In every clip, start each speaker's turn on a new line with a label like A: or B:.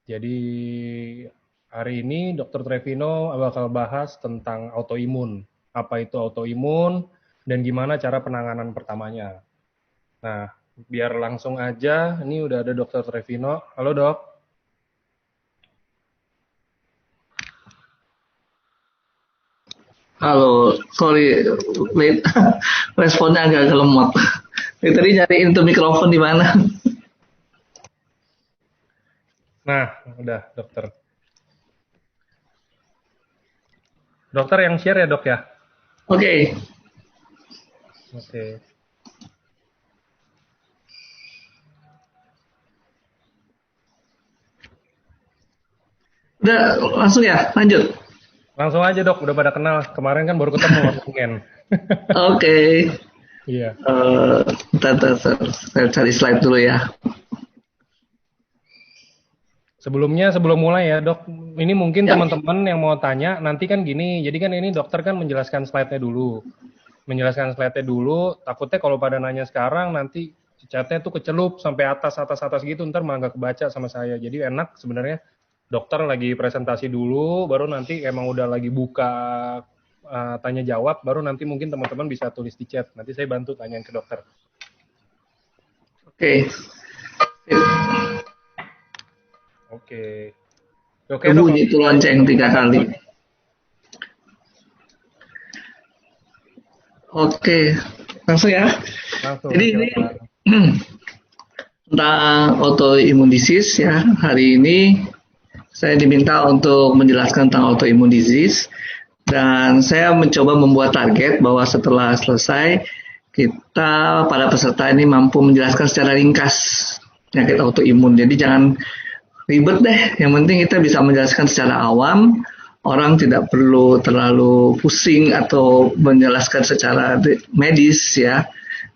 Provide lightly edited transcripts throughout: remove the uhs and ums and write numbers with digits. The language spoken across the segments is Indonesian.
A: Jadi hari ini Dr. Trevino bakal bahas tentang autoimun. Apa itu autoimun dan gimana cara penanganan pertamanya. Nah, biar langsung aja, ini udah ada Dr. Trevino. Halo dok.
B: Halo, sorry, wait, responnya agak lemot. Tadi nyariin tuh mikrofon di mana?
A: Nah, udah dokter. Dokter yang share ya dok ya?
B: Oke,
A: Oke.
B: udah langsung ya, lanjut.
A: Langsung aja dok, udah pada kenal. Kemarin kan baru ketemu waktu weekend.
B: Oke,
A: Iya.
B: bentar, saya cari slide dulu ya.
A: Sebelumnya, sebelum mulai ya dok, ini mungkin
B: Ya,
A: teman-teman yang mau tanya, nanti kan gini, jadi kan ini dokter kan menjelaskan slide-nya dulu. Menjelaskan slide-nya dulu, takutnya kalau pada nanya sekarang, nanti chatnya tuh kecelup sampai atas gitu, ntar malah nggak kebaca sama saya. Jadi enak sebenarnya dokter lagi presentasi dulu, baru nanti emang udah lagi buka tanya jawab, baru nanti mungkin teman-teman bisa tulis di chat. Nanti saya bantu tanyain ke dokter.
B: oke.
A: Oke. Oke dok,
B: Bunyi
A: langsung
B: itu
A: mulai.
B: lonceng 3 kali. Oke, langsung ya.
A: Langsung,
B: Jadi ini
A: silakan.
B: tentang autoimmune disease ya. Hari ini saya diminta untuk menjelaskan tentang autoimmune disease. Dan saya mencoba membuat target bahwa setelah selesai, kita para peserta ini mampu menjelaskan secara ringkas penyakit autoimun. Jadi jangan ribet deh, yang penting kita bisa menjelaskan secara awam, orang tidak perlu terlalu pusing atau menjelaskan secara medis ya.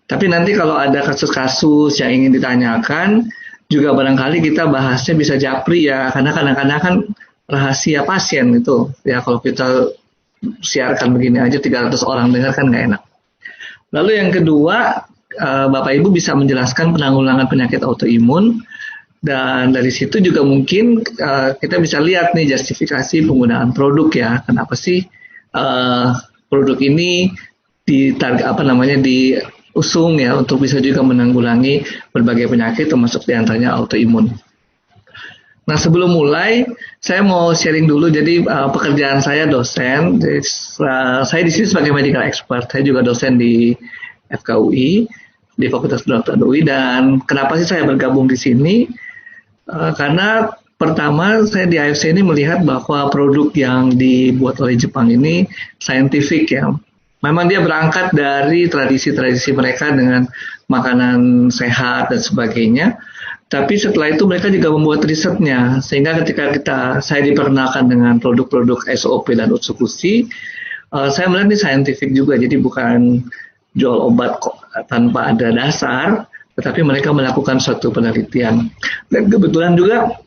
B: Tapi nanti kalau ada kasus-kasus yang ingin ditanyakan, juga barangkali kita bahasnya bisa japri ya, karena kadang-kadang kan rahasia pasien itu ya, kalau kita siarkan begini aja 300 orang dengar kan nggak enak. Lalu yang kedua, Bapak Ibu bisa menjelaskan penanggulangan penyakit autoimun, dan dari situ juga mungkin kita bisa lihat nih justifikasi penggunaan produk ya. Kenapa sih produk ini diusung ya untuk bisa juga menanggulangi berbagai penyakit termasuk diantaranya autoimun. Nah, sebelum mulai, saya mau sharing dulu. Jadi pekerjaan saya dosen. Jadi, saya di sini sebagai medical expert. Saya juga dosen di FKUI, di Fakultas Kedokteran UI. Dan kenapa sih saya bergabung di sini? Karena pertama, saya di AFC ini melihat bahwa produk yang dibuat oleh Jepang ini scientific ya. Memang dia berangkat dari tradisi-tradisi mereka dengan makanan sehat dan sebagainya. Tapi setelah itu mereka juga membuat risetnya, sehingga ketika saya diperkenalkan dengan produk-produk SOP dan Utsukushi, saya melihat ini scientific juga, jadi bukan jual obat kok tanpa ada dasar, tetapi mereka melakukan suatu penelitian. Dan kebetulan juga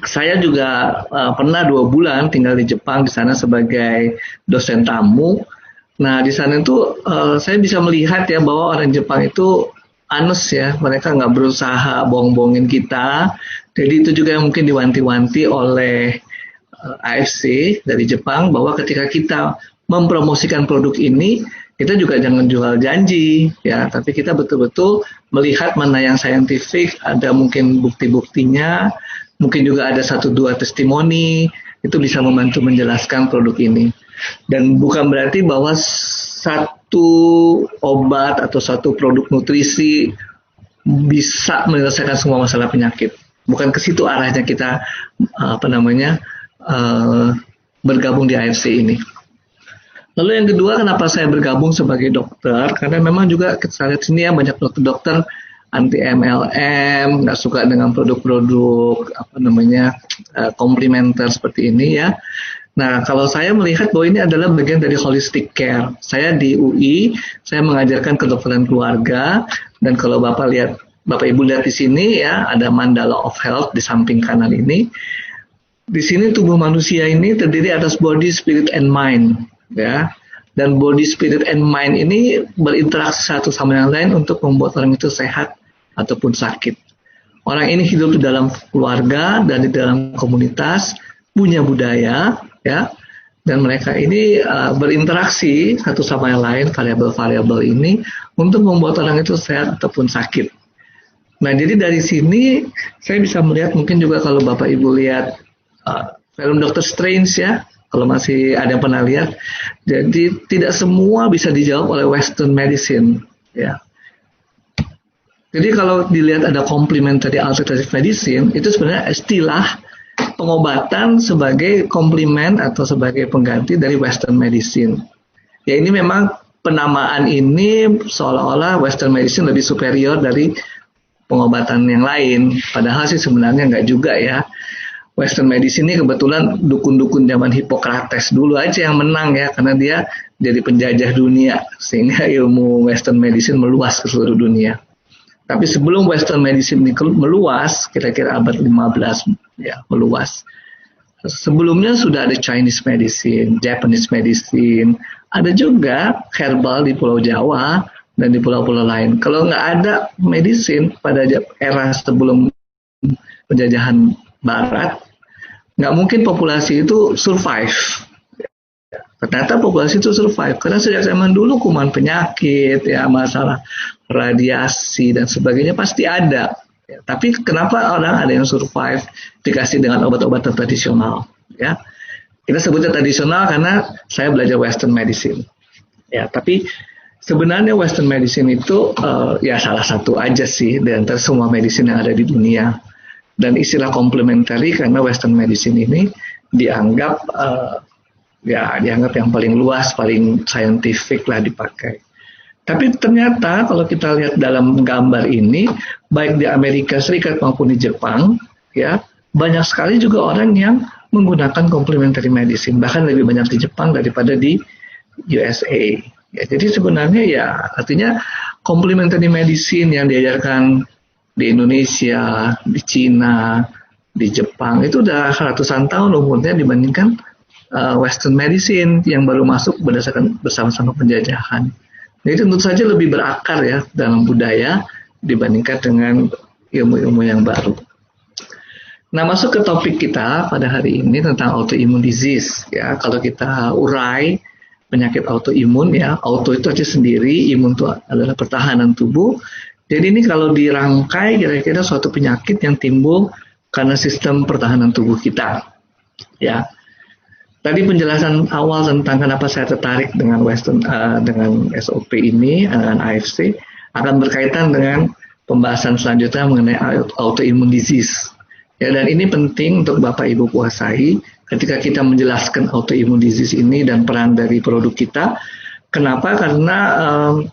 B: saya juga pernah 2 bulan tinggal di Jepang di sana sebagai dosen tamu. Nah, di sana itu saya bisa melihat ya bahwa orang Jepang itu anes ya, mereka nggak berusaha bohong-bohongin kita. Jadi itu juga yang mungkin diwanti-wanti oleh AFC dari Jepang, bahwa ketika kita mempromosikan produk ini, kita juga jangan jual janji ya, tapi kita betul-betul melihat mana yang saintifik, ada mungkin bukti-buktinya, mungkin juga ada 1-2 testimoni, itu bisa membantu menjelaskan produk ini. Dan bukan berarti bahwa satu obat atau satu produk nutrisi bisa menyelesaikan semua masalah penyakit. Bukan ke situ arahnya kita uh, bergabung di AFC ini. Lalu yang kedua, kenapa saya bergabung sebagai dokter? Karena memang juga kita lihat sini ya, banyak dokter-dokter anti MLM, nggak suka dengan produk-produk komplementer seperti ini ya. Nah, kalau saya melihat bahwa ini adalah bagian dari holistic care. Saya di UI, saya mengajarkan kedokteran keluarga, dan kalau Bapak Ibu lihat di sini ya, ada Mandala of Health di samping kanan ini. Di sini tubuh manusia ini terdiri atas body, spirit, and mind, ya. Dan body, spirit, and mind ini berinteraksi satu sama yang lain untuk membuat orang itu sehat ataupun sakit. Orang ini hidup di dalam keluarga dan di dalam komunitas, punya budaya, ya, dan mereka ini berinteraksi satu sama yang lain, variabel-variabel ini untuk membuat orang itu sehat ataupun sakit. Nah, jadi dari sini saya bisa melihat, mungkin juga kalau Bapak Ibu lihat film Doctor Strange ya, kalau masih ada yang pernah lihat, jadi tidak semua bisa dijawab oleh Western medicine, ya. Jadi kalau dilihat ada complementary alternative medicine, itu sebenarnya istilah pengobatan sebagai komplement atau sebagai pengganti dari Western medicine. Ya, ini memang penamaan ini seolah-olah Western medicine lebih superior dari pengobatan yang lain. Padahal sih sebenarnya nggak juga ya. Western medicine ini kebetulan dukun-dukun zaman Hippocrates dulu aja yang menang ya, karena dia jadi penjajah dunia, sehingga ilmu Western medicine meluas ke seluruh dunia. Tapi sebelum Western medicine ini meluas, kira-kira abad 15 ya, meluas. Sebelumnya sudah ada Chinese medicine, Japanese medicine, ada juga herbal di Pulau Jawa dan di pulau-pulau lain. Kalau nggak ada medicine pada era sebelum penjajahan Barat, nggak mungkin populasi itu survive. Ternyata populasi itu survive karena sejak zaman dulu kuman penyakit, ya, masalah radiasi dan sebagainya pasti ada. Ya, tapi kenapa orang ada yang survive dikasih dengan obat-obatan tradisional? Ya, kita sebutnya tradisional karena saya belajar Western medicine. Ya, tapi sebenarnya Western medicine itu ya salah satu aja sih dari antara semua medicine yang ada di dunia. Dan istilah complementary karena Western medicine ini dianggap dianggap yang paling luas, paling scientific lah dipakai. Tapi ternyata kalau kita lihat dalam gambar ini, baik di Amerika Serikat maupun di Jepang, ya, banyak sekali juga orang yang menggunakan complementary medicine, bahkan lebih banyak di Jepang daripada di USA. Ya, jadi sebenarnya ya artinya complementary medicine yang diajarkan di Indonesia, di Cina, di Jepang itu udah ratusan tahun umurnya dibandingkan Western medicine yang baru masuk berdasarkan bersama-sama penjajahan. Jadi tentu saja lebih berakar ya dalam budaya dibandingkan dengan ilmu-ilmu yang baru. Nah, masuk ke topik kita pada hari ini tentang autoimmune disease ya. Kalau kita urai penyakit autoimun ya, auto itu aja sendiri, imun itu adalah pertahanan tubuh. Jadi ini kalau dirangkai kira-kira suatu penyakit yang timbul karena sistem pertahanan tubuh kita. Ya. Tadi penjelasan awal tentang kenapa saya tertarik dengan dengan SOP ini, dengan AFC, akan berkaitan dengan pembahasan selanjutnya mengenai autoimmune disease. Ya, dan ini penting untuk Bapak Ibu kuasai ketika kita menjelaskan autoimmune disease ini dan peran dari produk kita. Kenapa? Karena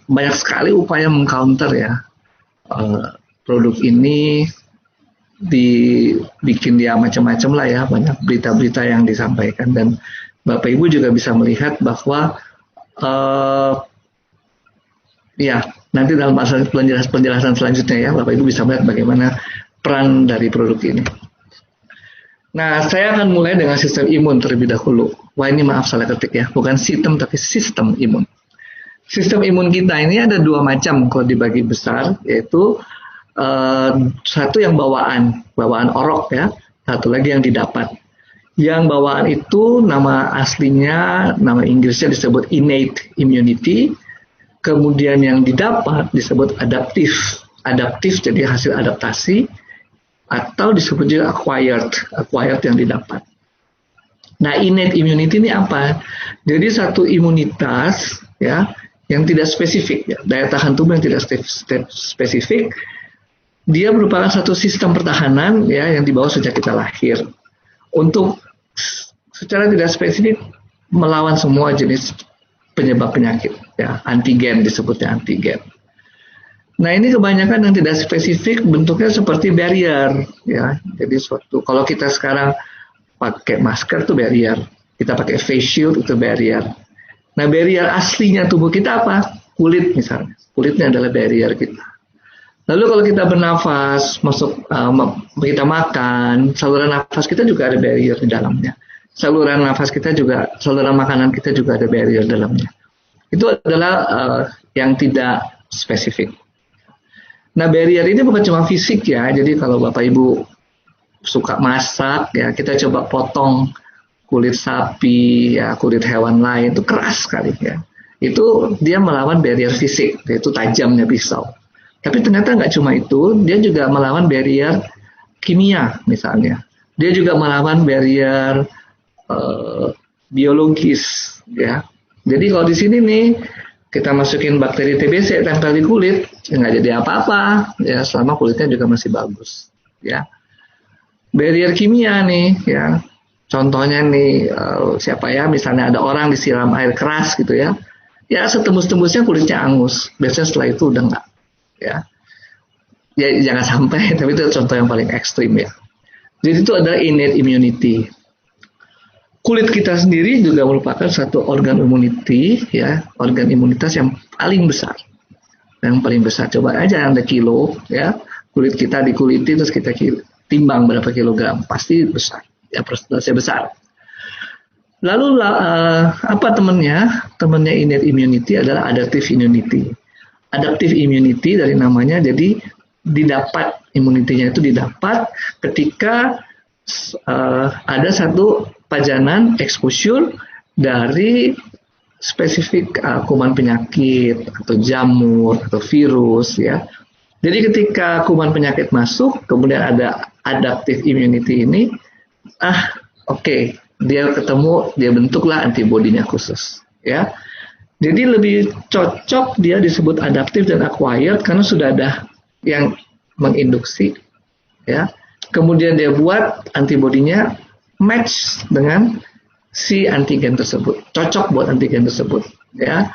B: banyak sekali upaya mengcounter ya produk ini, dibikin dia macam-macam lah ya, banyak berita-berita yang disampaikan, dan Bapak Ibu juga bisa melihat bahwa ya nanti dalam penjelasan selanjutnya ya Bapak Ibu bisa melihat bagaimana peran dari produk ini. Nah, saya akan mulai dengan sistem imun terlebih dahulu. Wah, ini maaf salah ketik ya, bukan sistem tapi sistem imun. Sistem imun kita ini ada dua macam kalau dibagi besar, yaitu satu yang bawaan orok ya, satu lagi yang didapat. Yang bawaan itu nama aslinya, nama Inggrisnya disebut innate immunity, kemudian yang didapat disebut adaptif jadi hasil adaptasi, atau disebut juga acquired yang didapat. Nah, innate immunity ini apa? Jadi satu imunitas ya yang tidak spesifik ya, daya tahan tubuh yang tidak spesifik. Dia merupakan satu sistem pertahanan ya yang dibawa sejak kita lahir untuk secara tidak spesifik melawan semua jenis penyebab penyakit ya, antigen disebutnya antigen. Nah, ini kebanyakan yang tidak spesifik bentuknya seperti barrier ya. Jadi kalau kita sekarang pakai masker itu barrier, kita pakai face shield itu barrier. Nah, barrier aslinya tubuh kita apa? Kulit misalnya. Kulitnya adalah barrier kita. Lalu kalau kita bernafas, kita makan, saluran nafas kita juga ada barrier di dalamnya. Saluran makanan kita juga ada barrier dalamnya. Itu adalah yang tidak spesifik. Nah, barrier ini bukan cuma fisik ya. Jadi kalau Bapak Ibu suka masak ya, kita coba potong kulit sapi ya, kulit hewan lain itu keras sekali ya. Itu dia melawan barrier fisik, yaitu tajamnya pisau. Tapi ternyata nggak cuma itu, dia juga melawan barrier kimia misalnya. Dia juga melawan barrier biologis ya. Jadi kalau di sini nih kita masukin bakteri TBC tempel di kulit, nggak jadi apa-apa ya, selama kulitnya juga masih bagus ya. Barrier kimia nih ya, contohnya nih siapa ya, misalnya ada orang disiram air keras gitu ya, ya setembus-tembusnya kulitnya angus, biasanya setelah itu udah nggak ya. Ya jangan sampai, tapi itu contoh yang paling ekstrim ya. Jadi itu adalah innate immunity. Kulit kita sendiri juga merupakan satu organ immunity ya, organ imunitas yang paling besar. Yang paling besar, coba aja Anda kilo ya, kulit kita dikuliti terus kita timbang berapa kilogram, pasti besar ya, persentasenya besar. Lalu apa temannya? Temannya innate immunity adalah adaptive immunity. Adaptive immunity dari namanya, jadi didapat, imunitinya itu didapat ketika ada satu pajanan exposure dari spesifik kuman penyakit atau jamur atau virus ya. Jadi ketika kuman penyakit masuk, kemudian ada adaptive immunity ini, oke, dia ketemu, dia bentuklah antibodinya khusus ya. Jadi lebih cocok dia disebut adaptive dan acquired karena sudah ada yang menginduksi ya. Kemudian dia buat antibodinya match dengan si antigen tersebut, cocok buat antigen tersebut ya.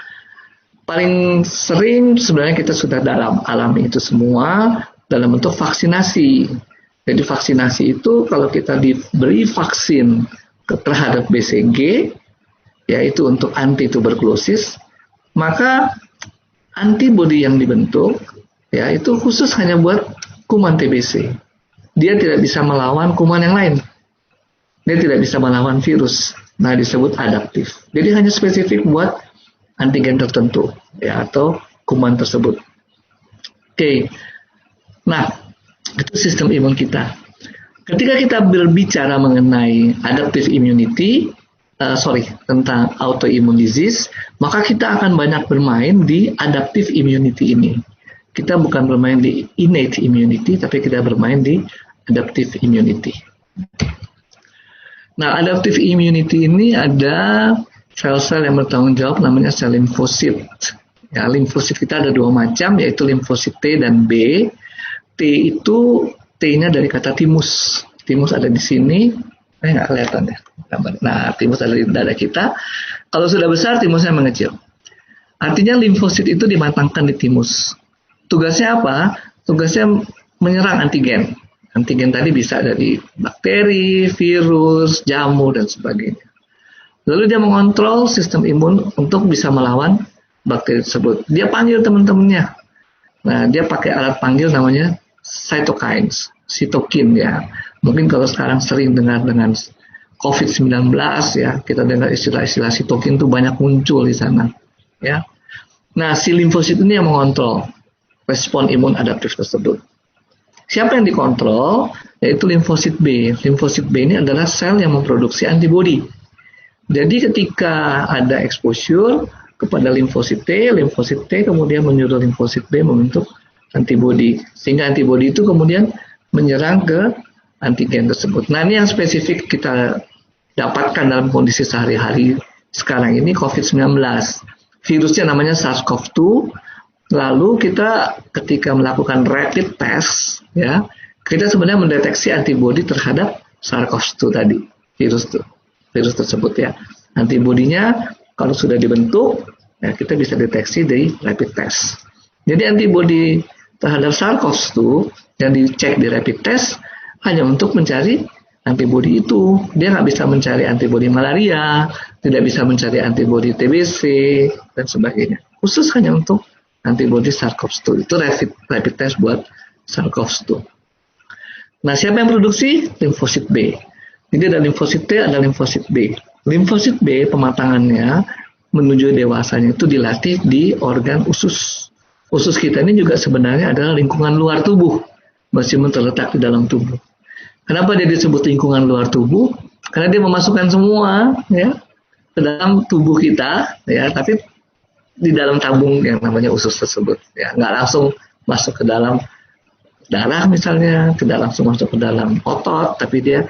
B: Paling sering sebenarnya kita sudah alami itu semua dalam bentuk vaksinasi. Jadi vaksinasi itu kalau kita diberi vaksin terhadap BCG, yaitu untuk anti tuberkulosis, maka antibodi yang dibentuk ya itu khusus hanya buat kuman TBC. Dia tidak bisa melawan kuman yang lain. Dia tidak bisa melawan virus. Nah, disebut adaptif. Jadi hanya spesifik buat antigen tertentu ya, atau kuman tersebut. Oke. Nah, itu sistem imun kita. Ketika kita berbicara mengenai adaptive immunity, tentang autoimmune disease, maka kita akan banyak bermain di adaptive immunity ini. Kita bukan bermain di innate immunity, tapi kita bermain di adaptive immunity. Nah, adaptive immunity ini ada sel-sel yang bertanggung jawab, namanya sel limfosit. Ya, limfosit kita ada dua macam, yaitu limfosit T dan B. T itu, T-nya dari kata timus. Timus ada di sini, nggak kelihatan ya. Nah, timus ada di dada kita. Kalau sudah besar, timusnya mengecil. Artinya limfosit itu dimatangkan di timus. Tugasnya apa? Tugasnya menyerang antigen. Antigen tadi bisa dari bakteri, virus, jamur, dan sebagainya. Lalu dia mengontrol sistem imun untuk bisa melawan bakteri tersebut. Dia panggil teman-temannya. Nah, dia pakai alat panggil namanya cytokines, sitokin ya. Mungkin kalau sekarang sering dengar dengan COVID-19 ya, kita dengar istilah-istilah sitokin itu banyak muncul di sana ya. Nah, si limfosit ini yang mengontrol respon imun adaptif tersebut. Siapa yang dikontrol? Yaitu limfosit B. Limfosit B ini adalah sel yang memproduksi antibodi. Jadi ketika ada exposure kepada limfosit T kemudian menyuruh limfosit B membentuk antibodi. Sehingga antibodi itu kemudian menyerang ke antigen tersebut. Nah, ini yang spesifik kita dapatkan dalam kondisi sehari-hari sekarang ini COVID-19. Virusnya namanya SARS-CoV-2. Lalu kita ketika melakukan rapid test, ya, kita sebenarnya mendeteksi antibodi terhadap SARS-CoV-2 tadi, virus tersebut ya. Antibodinya kalau sudah dibentuk, ya, kita bisa deteksi dari rapid test. Jadi antibodi terhadap SARS-CoV-2 yang dicek di rapid test hanya untuk mencari antibodi itu. Dia nggak bisa mencari antibodi malaria, tidak bisa mencari antibodi TBC, dan sebagainya. Khusus hanya untuk antibodi SARS-CoV-2. Itu rapid test buat SARS-CoV-2. Nah, siapa yang produksi? Limfosit B. Jadi ada limfosit T, ada limfosit B. Limfosit B pematangannya menuju dewasanya itu dilatih di organ usus. usus kita ini juga sebenarnya adalah lingkungan luar tubuh, meskipun terletak di dalam tubuh. Kenapa dia disebut lingkungan luar tubuh? Karena dia memasukkan semua ya ke dalam tubuh kita, ya, tapi di dalam tabung yang namanya usus tersebut, ya, nggak langsung masuk ke dalam darah misalnya, tidak langsung masuk ke dalam otot, tapi dia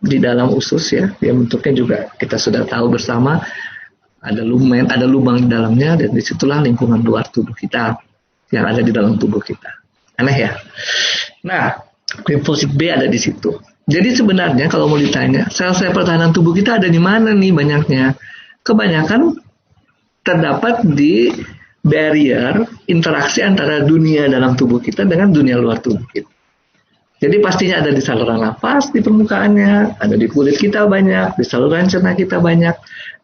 B: di dalam usus ya, dia bentuknya juga kita sudah tahu bersama, ada lumen, ada lubang di dalamnya, dan disitulah lingkungan luar tubuh kita yang ada di dalam tubuh kita. Aneh ya. Nah, limfosit B ada di situ. Jadi sebenarnya kalau mau ditanya, sel-sel pertahanan tubuh kita ada di mana nih banyaknya? Kebanyakan terdapat di barrier interaksi antara dunia dalam tubuh kita dengan dunia luar tubuh kita. Jadi pastinya ada di saluran nafas, di permukaannya, ada di kulit kita banyak, di saluran cerna kita banyak.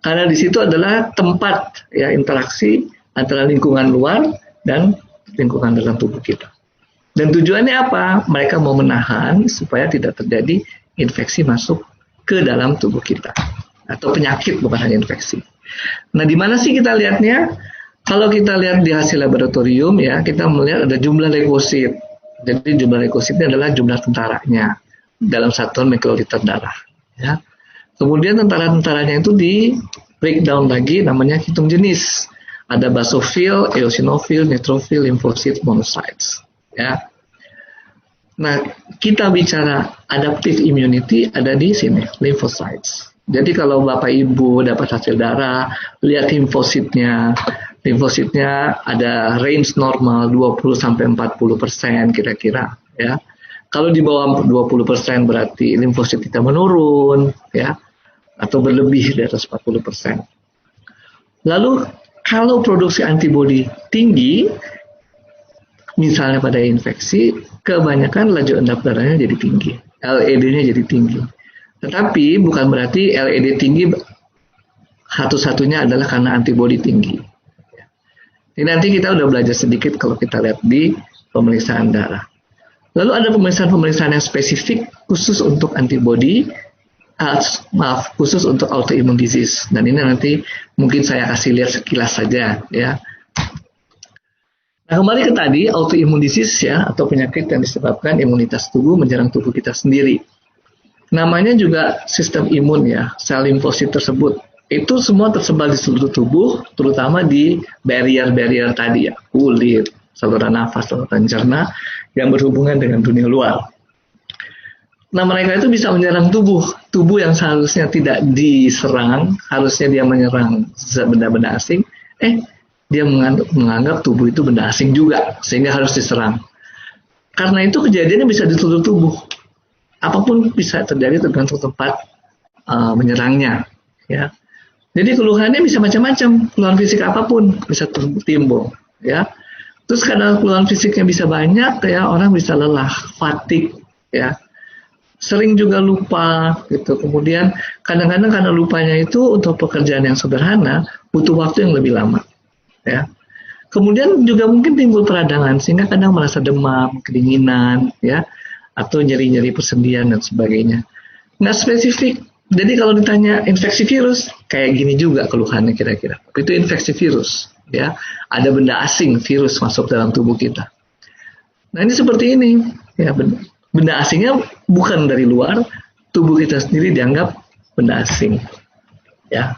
B: Karena di situ adalah tempat ya interaksi antara lingkungan luar dan lingkungan dalam tubuh kita. Dan tujuannya apa? Mereka mau menahan supaya tidak terjadi infeksi masuk ke dalam tubuh kita. Atau penyakit, bukan hanya infeksi. Nah, di mana sih kita lihatnya? Kalau kita lihat di hasil laboratorium, ya, kita melihat ada jumlah leukosit. Jadi jumlah leukosit ini adalah jumlah tentaranya dalam satuan mikroliter darah. Ya. Kemudian tentara-tentaranya itu di breakdown lagi, namanya hitung jenis. Ada basofil, eosinofil, neutrofil, limfosit, monocytes. Ya. Nah, kita bicara adaptive immunity ada di sini, lymphocytes. Jadi kalau Bapak Ibu dapat hasil darah, lihat limfositnya. Limfositnya ada range normal 20-40% kira-kira. Ya. Kalau di bawah 20% berarti limfosit kita menurun, ya, atau berlebih di atas 40%. Lalu kalau produksi antibodi tinggi, misalnya pada infeksi, kebanyakan laju endap darahnya jadi tinggi, LED-nya jadi tinggi. Tetapi bukan berarti LED tinggi satu-satunya adalah karena antibodi tinggi. Ini nanti kita udah belajar sedikit kalau kita lihat di pemeriksaan darah. Lalu ada pemeriksaan-pemeriksaan yang spesifik khusus untuk antibodi, khusus untuk autoimmune disease. Dan ini nanti mungkin saya kasih lihat sekilas saja, ya. Nah, kembali ke tadi, autoimmune disease ya, atau penyakit yang disebabkan imunitas tubuh menyerang tubuh kita sendiri. Namanya juga sistem imun ya, sel limfosit tersebut. Itu semua tersebar di seluruh tubuh, terutama di barrier-barrier tadi ya, kulit, saluran nafas, saluran cerna, yang berhubungan dengan dunia luar. Nah, mereka itu bisa menyerang tubuh yang seharusnya tidak diserang, harusnya dia menyerang benda-benda asing, dia menganggap tubuh itu benda asing juga, sehingga harus diserang. Karena itu kejadiannya bisa di seluruh tubuh. Apapun bisa terjadi tergantung tempat menyerangnya. Ya. Jadi keluhannya bisa macam-macam, keluhan fisik apapun bisa timbul. Ya. Terus karena keluhan fisiknya bisa banyak, ya orang bisa lelah, fatigue, ya. Sering juga lupa, gitu. Kemudian kadang-kadang karena lupanya itu untuk pekerjaan yang sederhana butuh waktu yang lebih lama. Ya. Kemudian juga mungkin timbul peradangan sehingga kadang merasa demam, kedinginan, ya, atau nyeri-nyeri persendian dan sebagainya. Nggak spesifik. Jadi kalau ditanya infeksi virus, kayak gini juga keluhannya kira-kira. Itu infeksi virus, ya. Ada benda asing virus masuk dalam tubuh kita. Nah ini seperti ini, ya, benda asingnya bukan dari luar, tubuh kita sendiri dianggap benda asing, ya.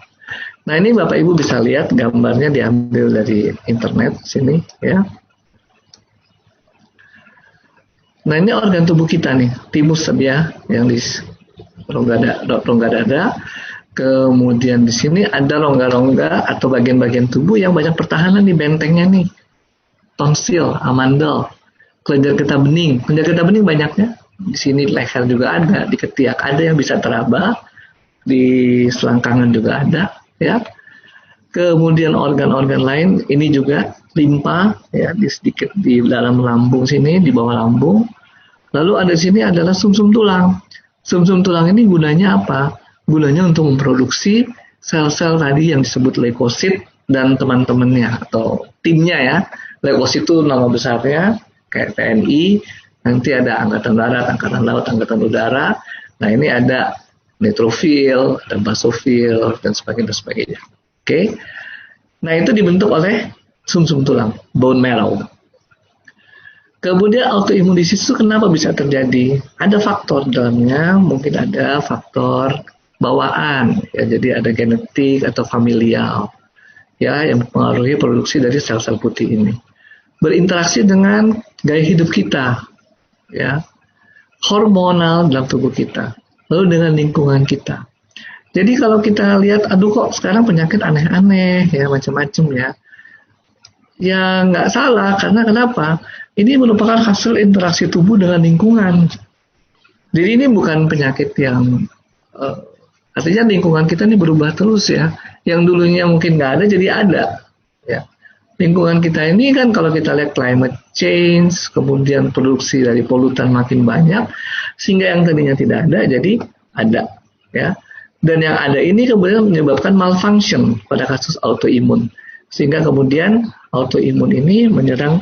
B: Nah ini Bapak Ibu bisa lihat gambarnya diambil dari internet sini ya. Nah ini organ tubuh kita nih, timus ya, yang di rongga dada. Kemudian di sini ada rongga-rongga atau bagian-bagian tubuh yang banyak pertahanan di bentengnya nih. Tonsil, amandel, kelenjar getah bening. Kelenjar getah bening banyaknya. Di sini leher juga ada, di ketiak ada yang bisa teraba, di selangkangan juga ada. Ya, kemudian organ-organ lain ini juga limpa ya di sedikit di dalam lambung sini di bawah lambung. Lalu ada di sini adalah sumsum tulang. Sumsum tulang ini gunanya apa? Gunanya untuk memproduksi sel-sel tadi yang disebut leukosit dan teman-temannya atau timnya ya. Leukosit itu nama besarnya kayak TNI. Nanti ada angkatan darat, angkatan laut, angkatan udara. Nah ini ada neutrofil, dan basofil, dan sebagainya. Oke. Nah, itu dibentuk oleh sumsum tulang, bone marrow. Kemudian autoimun disease itu kenapa bisa terjadi? Ada faktor dalamnya, mungkin ada faktor bawaan, ya, jadi ada genetik atau familial, ya, yang mempengaruhi produksi dari sel-sel putih ini. Berinteraksi dengan gaya hidup kita, ya, hormonal dalam tubuh kita, lalu dengan lingkungan kita. Jadi kalau kita lihat, aduh kok sekarang penyakit aneh-aneh, ya, macam-macam, ya. Ya nggak salah, karena kenapa? Ini merupakan hasil interaksi tubuh dengan lingkungan. Jadi ini bukan penyakit yang artinya lingkungan kita ini berubah terus, ya. Yang dulunya mungkin nggak ada jadi ada, ya. Lingkungan kita ini kan kalau kita lihat climate change, kemudian produksi dari polutan makin banyak, sehingga yang tadinya tidak ada jadi ada, ya. Dan yang ada ini kemudian menyebabkan malfunction pada kasus autoimun, sehingga kemudian autoimun ini menyerang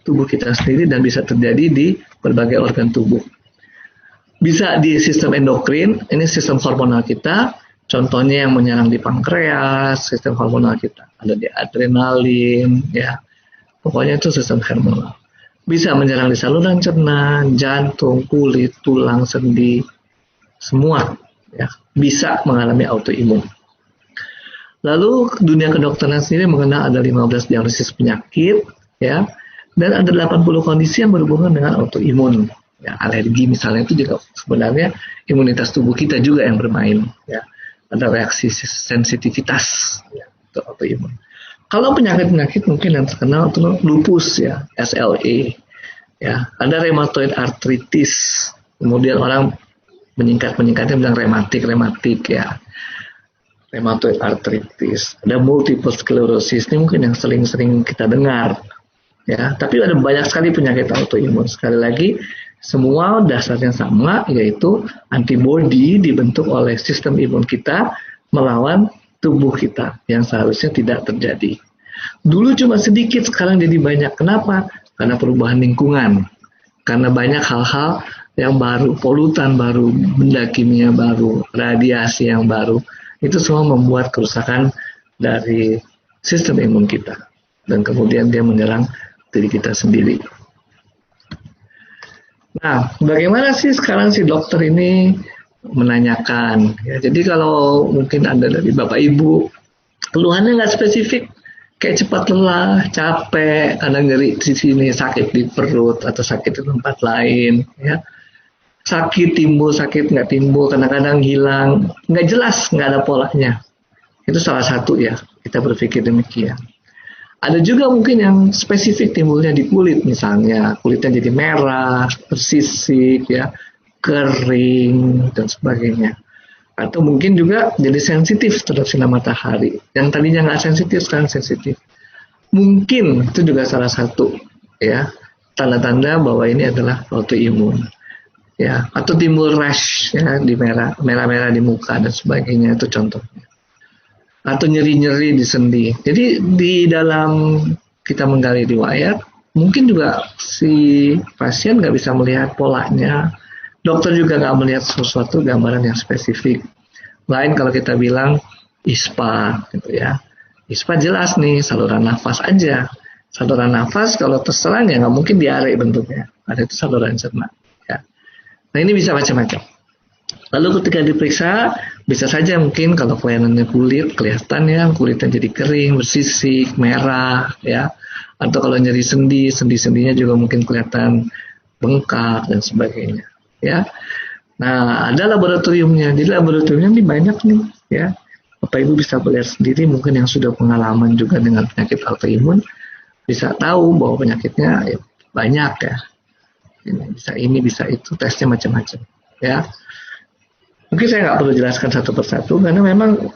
B: tubuh kita sendiri dan bisa terjadi di berbagai organ tubuh. Bisa di sistem endokrin, ini sistem hormonal kita, contohnya yang menyerang di pankreas, sistem hormonal kita, ada di adrenalin, ya, pokoknya itu sistem hormonal. Bisa menyerang di saluran cerna, jantung, kulit, tulang, sendi, semua, ya, bisa mengalami autoimun. Lalu dunia kedokteran sendiri mengenal ada 15 diagnosis penyakit, ya, dan ada 80 kondisi yang berhubungan dengan autoimun. Ya, alergi misalnya itu juga sebenarnya imunitas tubuh kita juga yang bermain, ya. Ada reaksi sensitivitas, ya, untuk autoimun. Kalau penyakit-penyakit mungkin yang terkenal itu lupus, ya, SLE, ya. Ada rheumatoid arthritis, kemudian orang menyingkatnya bilang rematik, ya. Rheumatoid arthritis, ada multiple sclerosis, ini mungkin yang sering-sering kita dengar, ya. Tapi ada banyak sekali penyakit autoimun. Sekali lagi, semua dasarnya sama, yaitu antibodi dibentuk oleh sistem imun kita melawan tubuh kita yang seharusnya tidak terjadi. Dulu cuma sedikit, sekarang jadi banyak. Kenapa? Karena perubahan lingkungan, karena banyak hal-hal yang baru, polutan baru, benda kimia baru, radiasi yang baru. Itu semua membuat kerusakan dari sistem imun kita. Dan kemudian dia menyerang diri kita sendiri. Nah, bagaimana sih sekarang si dokter ini menanyakan? Ya, jadi kalau mungkin ada dari Bapak Ibu, keluhannya nggak spesifik, kayak cepat lelah, capek, kadang nyeri di sini, sakit di perut, atau sakit di tempat lain, ya. Sakit timbul, sakit nggak timbul, kadang-kadang hilang, nggak jelas, nggak ada polanya. Itu salah satu, ya, kita berpikir demikian. Ada juga mungkin yang spesifik timbulnya di kulit, misalnya kulitnya jadi merah, bersisik, ya, kering, dan sebagainya. Atau mungkin juga jadi sensitif terhadap sinar matahari. Yang tadinya nggak sensitif, sekarang sensitif. Mungkin itu juga salah satu, ya, tanda-tanda bahwa ini adalah autoimun. Ya, atau timbul rash, ya, di merah-merah di muka dan sebagainya, itu contohnya. Atau nyeri-nyeri di sendi. Jadi di dalam kita menggali riwayat, mungkin juga si pasien nggak bisa melihat polanya, dokter juga nggak melihat sesuatu gambaran yang spesifik. Lain kalau kita bilang ISPA, gitu, ya. ISPA jelas nih, saluran nafas aja. Saluran nafas kalau terserang ya nggak mungkin diare bentuknya. Ada itu saluran cerna. Nah, ini bisa macam-macam. Lalu ketika diperiksa, bisa saja mungkin kalau kelainannya kulit, kelihatan ya kulitnya jadi kering, bersisik, merah, ya. Atau kalau nyeri sendi, sendi-sendinya juga mungkin kelihatan bengkak dan sebagainya, ya. Nah, ada laboratoriumnya. Di laboratoriumnya ini banyak nih, ya. Bapak Ibu bisa melihat sendiri, mungkin yang sudah pengalaman juga dengan penyakit autoimun bisa tahu bahwa penyakitnya ya, banyak, ya. Ini bisa itu, tesnya macam-macam, ya. Mungkin saya nggak perlu jelaskan satu persatu karena memang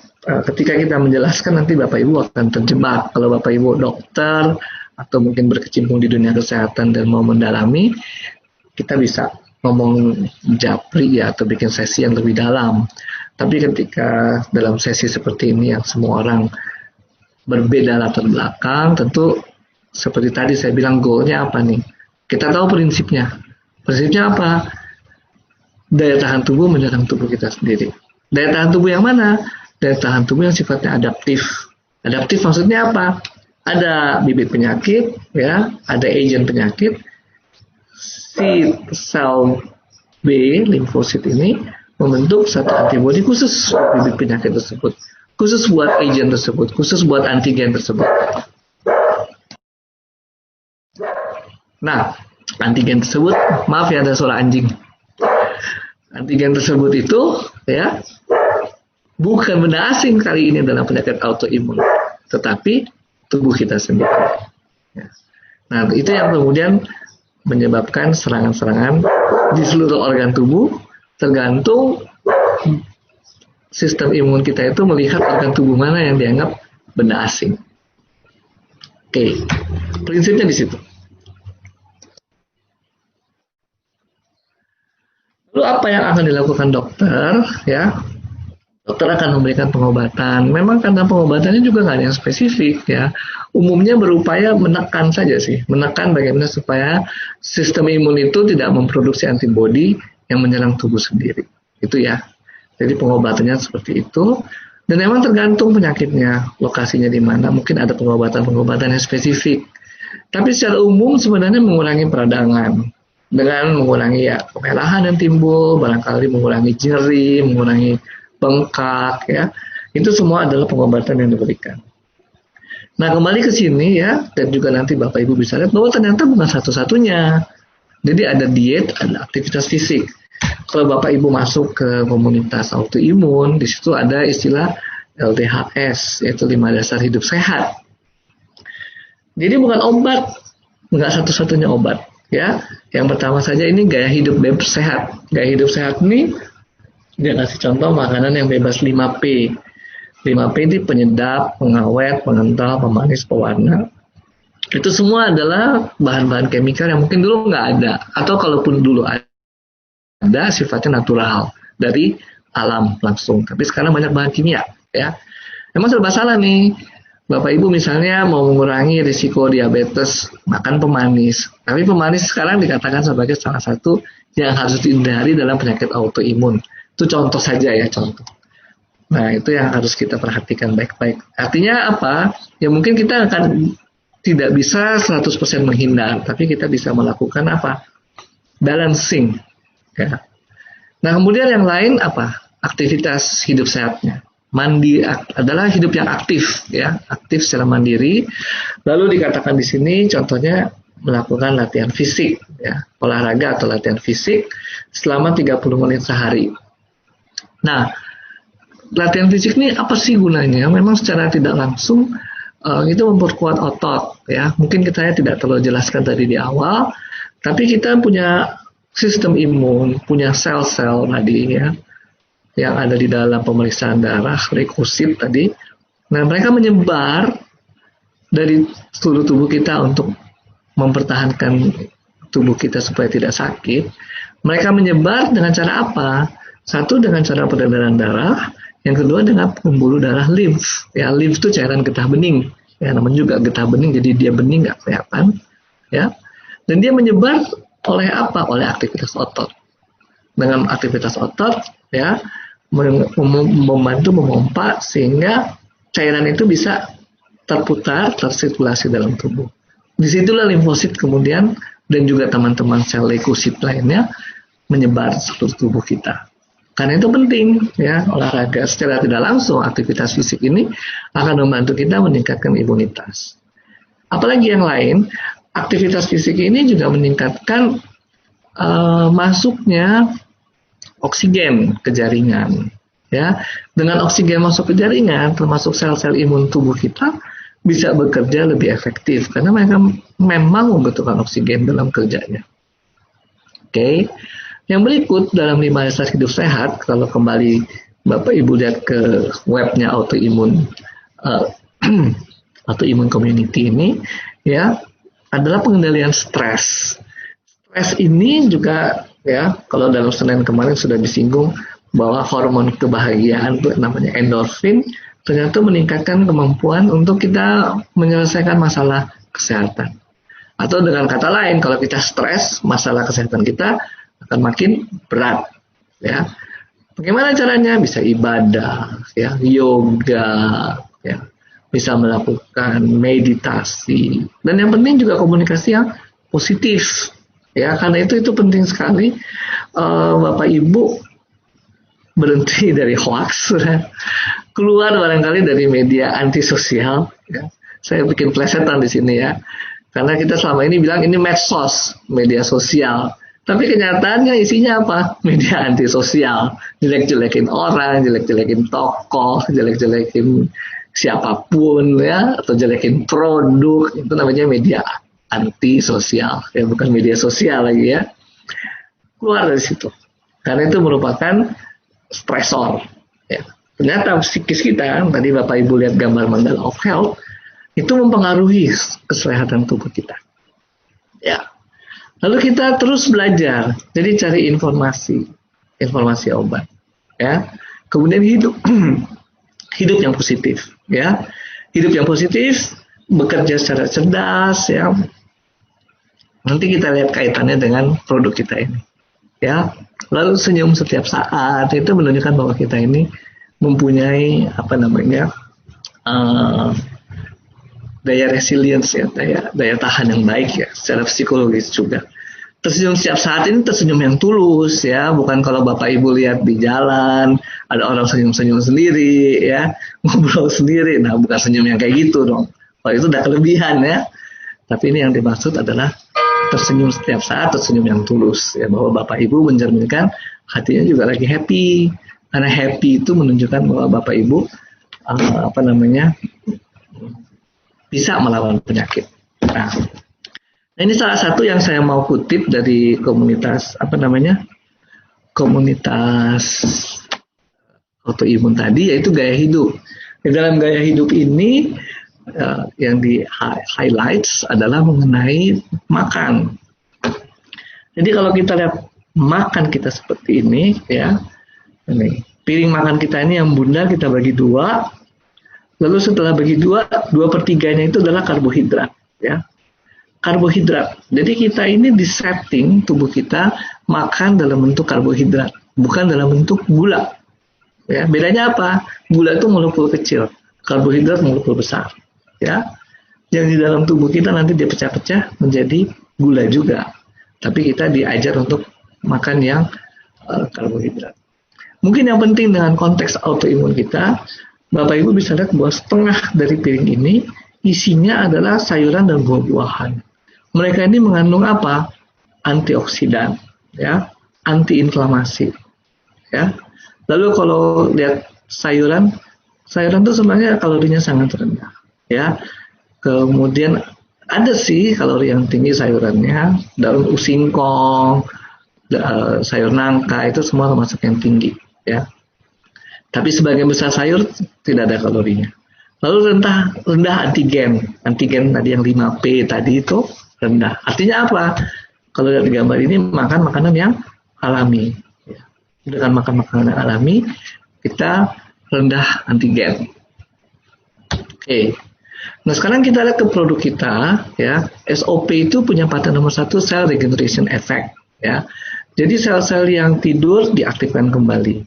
B: ketika kita menjelaskan nanti Bapak Ibu akan terjebak. Kalau Bapak Ibu dokter atau mungkin berkecimpung di dunia kesehatan dan mau mendalami, kita bisa ngomong japri, ya, atau bikin sesi yang lebih dalam. Tapi ketika dalam sesi seperti ini yang semua orang berbeda latar belakang, tentu seperti tadi saya bilang goalnya apa nih? Kita tahu prinsipnya. Prinsipnya apa? Daya tahan tubuh menyerang tubuh kita sendiri. Daya tahan tubuh yang mana? Daya tahan tubuh yang sifatnya adaptif. Adaptif maksudnya apa? ada bibit penyakit, ya, ada agent penyakit. Si sel B, limfosit ini membentuk satu antibodi khusus bibit penyakit tersebut, khusus buat agent tersebut, khusus buat antigen tersebut. Nah, antigen tersebut, maaf ya ada suara anjing. Antigen tersebut itu, ya, bukan benda asing kali ini dalam penyakit autoimun, tetapi tubuh kita sendiri. Ya. Nah, itu yang kemudian menyebabkan serangan-serangan di seluruh organ tubuh, tergantung sistem imun kita itu melihat organ tubuh mana yang dianggap benda asing. Oke, prinsipnya di situ. Lalu apa yang akan dilakukan dokter? Ya, dokter akan memberikan pengobatan. Memang karena pengobatannya juga nggak ada yang spesifik, ya. Umumnya berupaya menekan saja sih, menekan bagaimana supaya sistem imun itu tidak memproduksi antibodi yang menyerang tubuh sendiri. Itu ya. Jadi pengobatannya seperti itu. Dan memang tergantung penyakitnya, lokasinya di mana. Mungkin ada pengobatan-pengobatan yang spesifik. Tapi secara umum sebenarnya mengurangi peradangan. Dengan mengurangi ya kemerahan yang timbul, barangkali mengurangi nyeri, mengurangi bengkak, ya. Itu semua adalah pengobatan yang diberikan. Nah, kembali ke sini ya, dan juga nanti Bapak Ibu bisa lihat bahwa ternyata bukan satu-satunya. Jadi ada diet, ada aktivitas fisik. Kalau Bapak Ibu masuk ke komunitas autoimun, di situ ada istilah LDHS, yaitu 5 dasar hidup sehat. Jadi bukan obat, nggak satu-satunya obat, ya. Yang pertama saja ini gaya hidup bebas sehat. Gaya hidup sehat ini dia kasih contoh makanan yang bebas 5P. 5P ini penyedap, pengawet, pengental, pemanis, pewarna. Itu semua adalah bahan-bahan kimia yang mungkin dulu nggak ada. Atau kalaupun dulu ada, sifatnya natural. Dari alam langsung. Tapi sekarang banyak bahan kimia. Ya. Memang serba salah nih. Bapak Ibu misalnya mau mengurangi risiko diabetes, makan pemanis. Tapi pemanis sekarang dikatakan sebagai salah satu yang harus dihindari dalam penyakit autoimun. Itu contoh saja ya, contoh. Nah, itu yang harus kita perhatikan baik-baik. Artinya apa? Ya mungkin kita akan tidak bisa 100% menghindar, tapi kita bisa melakukan apa? Balancing. Ya. Nah, kemudian yang lain apa? Aktivitas hidup sehatnya. Mandi adalah hidup yang aktif, ya, aktif secara mandiri. Lalu dikatakan di sini contohnya melakukan latihan fisik, ya, olahraga atau latihan fisik selama 30 menit sehari. Nah, latihan fisik ini apa sih gunanya? Memang secara tidak langsung itu memperkuat otot, ya. Mungkin kita tidak terlalu jelaskan tadi di awal, tapi kita punya sistem imun, punya sel-sel tadi, ya, yang ada di dalam pemeriksaan darah, leukosit tadi. Nah, mereka menyebar dari seluruh tubuh kita untuk mempertahankan tubuh kita supaya tidak sakit. Mereka menyebar dengan cara apa? Satu, dengan cara peredaran darah. Yang kedua, dengan pembuluh darah limf. Ya, limf itu cairan getah bening. Ya, namanya juga getah bening, jadi dia bening nggak kelihatan. Ya, dan dia menyebar oleh apa? Oleh aktivitas otot. Dengan aktivitas otot, ya, membantu memompa sehingga cairan itu bisa terputar, tersirkulasi dalam tubuh. Disitulah limfosit kemudian dan juga teman-teman sel leukosit lainnya menyebar seluruh tubuh kita. Karena itu penting, ya, olahraga secara tidak langsung, aktivitas fisik ini akan membantu kita meningkatkan imunitas. Apalagi yang lain, aktivitas fisik ini juga meningkatkan masuknya oksigen ke jaringan, ya. Dengan oksigen masuk ke jaringan, termasuk sel-sel imun tubuh kita bisa bekerja lebih efektif karena mereka memang membutuhkan oksigen dalam kerjanya. Oke. Yang berikut dalam 5 dasar hidup sehat, kalau kembali Bapak Ibu lihat ke webnya autoimun autoimun community ini, ya, adalah pengendalian stres. Stres ini juga, ya, kalau dalam Senin kemarin sudah disinggung bahwa hormon kebahagiaan itu namanya endorfin ternyata meningkatkan kemampuan untuk kita menyelesaikan masalah kesehatan. Atau dengan kata lain, kalau kita stres, masalah kesehatan kita akan makin berat, ya. Bagaimana caranya? Bisa ibadah, ya, yoga, ya, bisa melakukan meditasi, dan yang penting juga komunikasi yang positif. Ya, karena itu penting sekali Bapak Ibu berhenti dari hoax, keluar barangkali dari media antisosial. Ya. Saya bikin plesetan di sini ya, karena kita selama ini bilang ini medsos, media sosial. Tapi kenyataannya isinya apa? Media antisosial, jelek-jelekin orang, jelek-jelekin tokoh, jelek-jelekin siapapun ya, atau jelekin produk, itu namanya media antisosial, ya bukan media sosial lagi ya. Keluar dari situ, karena itu merupakan stresor. Ya. Ternyata psikis kita, tadi Bapak Ibu lihat gambar Mandala of Health, itu mempengaruhi kesehatan tubuh kita. Ya. Lalu kita terus belajar, jadi cari informasi obat, ya. Kemudian hidup yang positif, ya. Hidup yang positif, bekerja secara cerdas, ya. Nanti kita lihat kaitannya dengan produk kita ini, ya. Lalu senyum setiap saat, itu menunjukkan bahwa kita ini mempunyai daya resilience ya, daya tahan yang baik ya, secara psikologis juga. Tersenyum setiap saat ini tersenyum yang tulus ya, bukan kalau Bapak Ibu lihat di jalan ada orang senyum-senyum sendiri ya, ngobrol sendiri. Nah, bukan senyum yang kayak gitu dong. Kalau itu udah kelebihan ya. Tapi ini yang dimaksud adalah tersenyum setiap saat, tersenyum yang tulus ya, bahwa Bapak Ibu mencerminkan hatinya juga lagi happy. Karena happy itu menunjukkan bahwa Bapak Ibu bisa melawan penyakit. Nah, ini salah satu yang saya mau kutip dari komunitas autoimun tadi, yaitu gaya hidup. Di dalam gaya hidup ini yang di highlights adalah mengenai makan. Jadi kalau kita lihat makan kita seperti ini, ya, ini piring makan kita ini yang bundar kita bagi dua. Lalu setelah bagi dua, 2/3-nya itu adalah karbohidrat, ya. Karbohidrat. Jadi kita ini disetting tubuh kita makan dalam bentuk karbohidrat, bukan dalam bentuk gula. Ya, bedanya apa? Gula itu molekul kecil, karbohidrat molekul besar. Ya, yang di dalam tubuh kita nanti dia pecah-pecah menjadi gula juga. Tapi kita diajar untuk makan yang karbohidrat. Mungkin yang penting dengan konteks autoimun kita, Bapak Ibu bisa lihat bahwa setengah dari piring ini isinya adalah sayuran dan buah-buahan. Mereka ini mengandung apa? Antioksidan, ya, antiinflamasi, ya. Lalu kalau lihat sayuran itu sebenarnya kalorinya sangat rendah, ya. Kemudian ada sih kalori yang tinggi sayurannya, daun singkong, sayur nangka itu semua termasuk yang tinggi, ya. Tapi sebagian besar sayur tidak ada kalorinya. Lalu rendah antigen tadi yang 5P tadi itu rendah. Artinya apa? Kalau lihat gambar ini makan makanan yang alami. Dengan makan makanan alami, kita rendah antigen. Oke. Nah, sekarang kita lihat ke produk kita, ya. SOP itu punya paten nomor 1, cell regeneration effect, ya. Jadi sel-sel yang tidur diaktifkan kembali.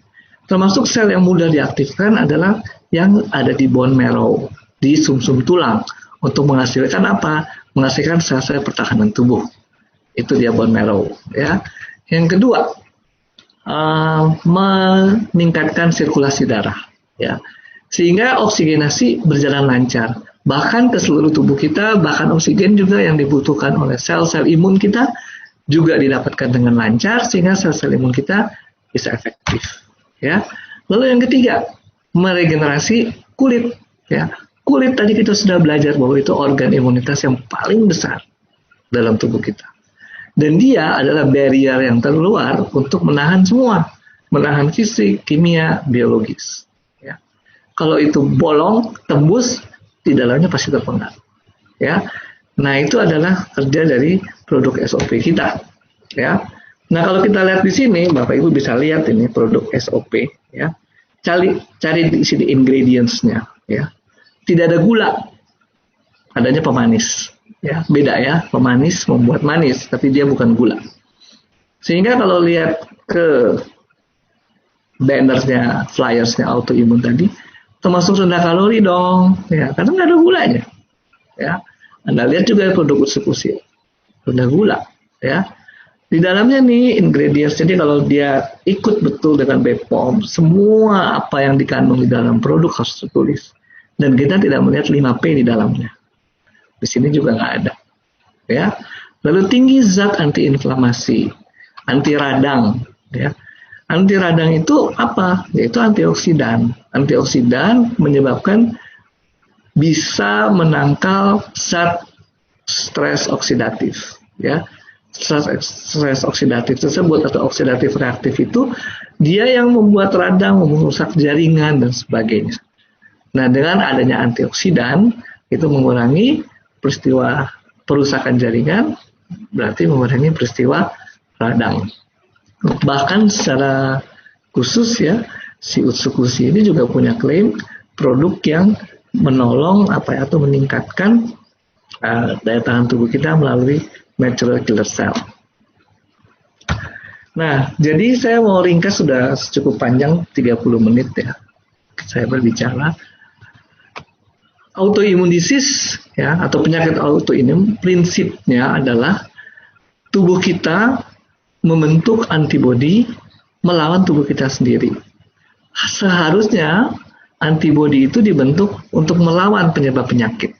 B: Termasuk sel yang mudah diaktifkan adalah yang ada di bone marrow, di sumsum tulang, untuk menghasilkan apa? Menghasilkan sel-sel pertahanan tubuh. Itu dia bone marrow, ya. Yang kedua, meningkatkan sirkulasi darah, ya, sehingga oksigenasi berjalan lancar, bahkan ke seluruh tubuh kita, bahkan oksigen juga yang dibutuhkan oleh sel-sel imun kita juga didapatkan dengan lancar, sehingga sel-sel imun kita bisa efektif, ya. Lalu yang ketiga, meregenerasi kulit, ya. Kulit tadi kita sudah belajar bahwa itu organ imunitas yang paling besar dalam tubuh kita. Dan dia adalah barrier yang terluar untuk menahan semua. Menahan fisik, kimia, biologis. Ya. Kalau itu bolong, tembus, di dalamnya pasti terpengaruh. Ya. Nah, itu adalah kerja dari produk SOP kita. Ya. Nah, kalau kita lihat di sini, Bapak Ibu bisa lihat ini produk SOP. Ya. Cari di sini ingredients-nya. Ya. Tidak ada gula. Adanya pemanis. Ya, beda ya, pemanis membuat manis, tapi dia bukan gula. Sehingga kalau lihat ke bannernya, flyersnya autoimun tadi, termasuk rendah kalori dong, ya, karena nggak ada gulanya. Ya, Anda lihat juga produk usus-usus rendah gula, ya. Di dalamnya nih ingredients, jadi kalau dia ikut betul dengan BPOM, semua apa yang dikandung di dalam produk harus tertulis. Dan kita tidak melihat 5P di dalamnya. Di sini juga nggak ada. Ya. Lalu tinggi zat antiinflamasi, anti radang. Ya. Anti radang itu apa? Yaitu antioksidan. Antioksidan menyebabkan bisa menangkal zat stres oksidatif. Ya. Stres oksidatif tersebut atau oksidatif reaktif itu dia yang membuat radang, merusak jaringan dan sebagainya. Nah, dengan adanya antioksidan itu mengurangi peristiwa perusakan jaringan, berarti mengurangi peristiwa radang. Bahkan secara khusus ya, si Utsukushi ini juga punya klaim produk yang menolong atau meningkatkan daya tahan tubuh kita melalui natural killer cell. Nah, jadi saya mau ringkas, sudah cukup panjang 30 menit ya. Saya berbicara autoimmune disease ya, atau penyakit autoimun, prinsipnya adalah tubuh kita membentuk antibodi melawan tubuh kita sendiri. Seharusnya antibodi itu dibentuk untuk melawan penyebab penyakit.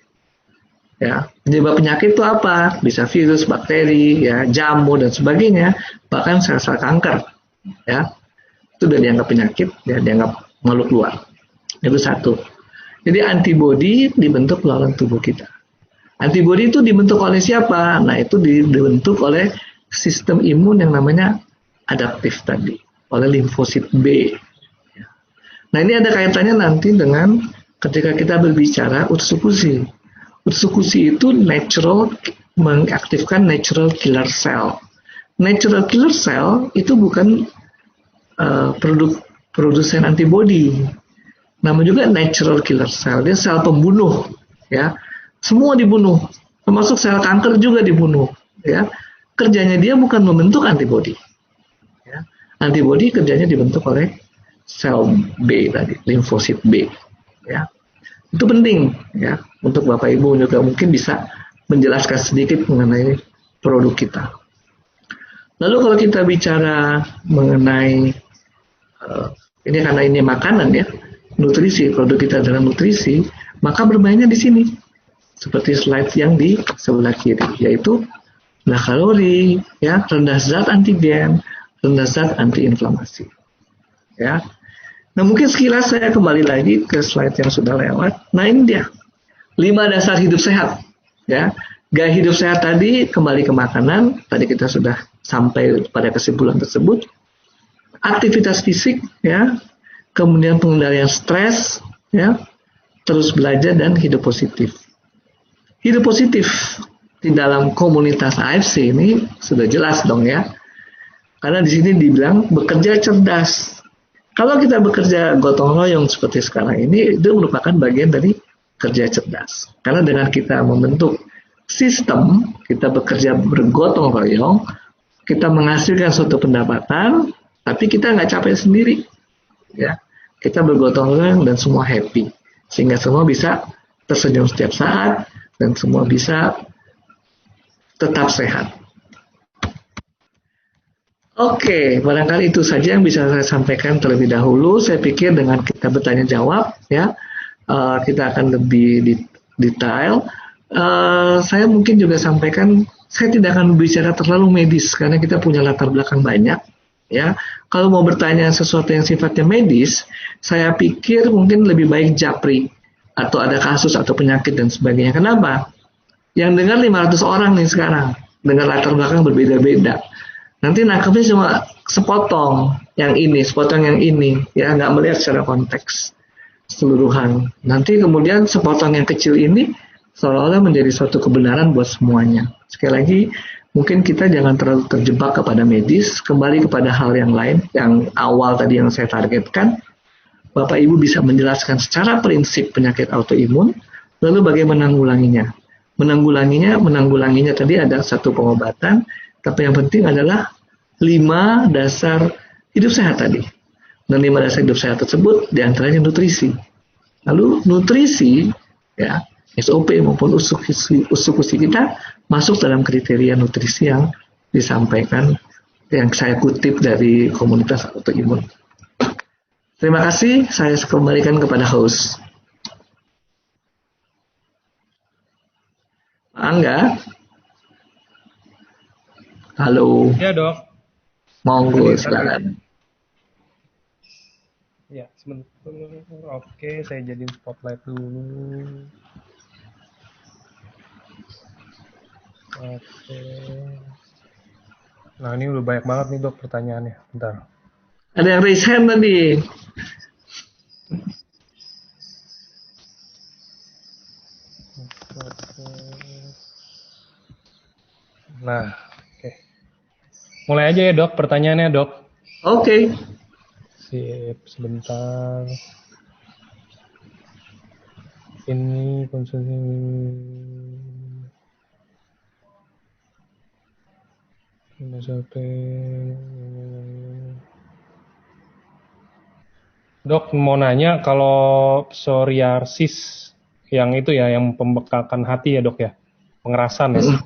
B: Ya, penyebab penyakit itu apa? Bisa virus, bakteri, ya, jamur dan sebagainya, bahkan sel-sel kanker. Ya, itu sudah dianggap penyakit, ya, dianggap makhluk luar. Itu satu. Jadi antibodi dibentuk melawan tubuh kita. Antibodi itu dibentuk oleh siapa? Nah, itu dibentuk oleh sistem imun yang namanya adaptif tadi, oleh limfosit B. Nah, ini ada kaitannya nanti dengan ketika kita berbicara Utsukushi. Utsukushi itu mengaktifkan natural killer cell. Natural killer cell itu bukan produsen antibodi. Namanya juga natural killer cell. Dia sel pembunuh, ya. Semua dibunuh, termasuk sel kanker juga dibunuh, ya. Kerjanya dia bukan membentuk antibodi. Ya. Antibodi kerjanya dibentuk oleh sel B tadi, limfosit B, ya. Itu penting ya untuk Bapak Ibu juga mungkin bisa menjelaskan sedikit mengenai produk kita. Lalu kalau kita bicara mengenai ini karena ini makanan ya, nutrisi, produk kita adalah nutrisi, maka bermainnya di sini. Seperti slide yang di sebelah kiri, yaitu rendah kalori, ya, rendah zat antigen, rendah zat antiinflamasi. Ya. Nah, mungkin sekilas saya kembali lagi ke slide yang sudah lewat. Nah, ini dia 5 dasar hidup sehat. Ya, gaya hidup sehat tadi kembali ke makanan. Tadi kita sudah sampai pada kesimpulan tersebut. Aktivitas fisik, ya, kemudian pengendalian stres, ya, terus belajar dan hidup positif. Hidup positif di dalam komunitas AFC ini sudah jelas dong ya. Karena di sini dibilang bekerja cerdas. Kalau kita bekerja gotong royong seperti sekarang ini, itu merupakan bagian dari kerja cerdas. Karena dengan kita membentuk sistem, kita bekerja bergotong royong, kita menghasilkan suatu pendapatan, tapi kita nggak capek sendiri. Ya, kita bergotong royong dan semua happy. Sehingga semua bisa tersenyum setiap saat, dan semua bisa tetap sehat. Oke, barangkali itu saja yang bisa saya sampaikan terlebih dahulu. Saya pikir dengan kita bertanya jawab, ya, kita akan lebih detail. Saya mungkin juga sampaikan, saya tidak akan bicara terlalu medis karena kita punya latar belakang banyak. Ya, kalau mau bertanya sesuatu yang sifatnya medis, saya pikir mungkin lebih baik japri atau ada kasus atau penyakit dan sebagainya. Kenapa? Yang dengar 500 orang nih sekarang dengan latar belakang berbeda-beda. Nanti nangkepnya cuma sepotong yang ini, sepotong yang ini, ya, nggak melihat secara konteks keseluruhan. Nanti kemudian sepotong yang kecil ini seolah-olah menjadi suatu kebenaran buat semuanya. Sekali lagi, mungkin kita jangan terlalu terjebak kepada medis, kembali kepada hal yang lain, yang awal tadi yang saya targetkan. Bapak Ibu bisa menjelaskan secara prinsip penyakit autoimun, lalu bagaimana menanggulanginya. Menanggulanginya tadi ada satu pengobatan, tapi yang penting adalah 5 dasar hidup sehat tadi. Dan 5 dasar hidup sehat tersebut diantaranya nutrisi. Lalu nutrisi, ya, SOP maupun usukusi kita masuk dalam kriteria nutrisi yang disampaikan, yang saya kutip dari komunitas autoimun. Terima kasih, saya kembalikan kepada host. Angga? Halo.
A: Ya, Dok.
B: Monggo, silakan.
A: Ya, sebentar. Oke, saya jadiin spotlight dulu. Oke. Nah, ini udah banyak banget nih, Dok, pertanyaannya. Bentar.
B: Ada yang raise hand tadi.
A: Nah, oke. Mulai aja ya, Dok, pertanyaannya, Dok.
B: Oke.
A: Sip, sebentar. Ini konsumsi. Ini sampai. Dok, mau nanya kalau psoriasis yang itu ya, yang pembekakan hati ya, Dok ya, pengerasan ya.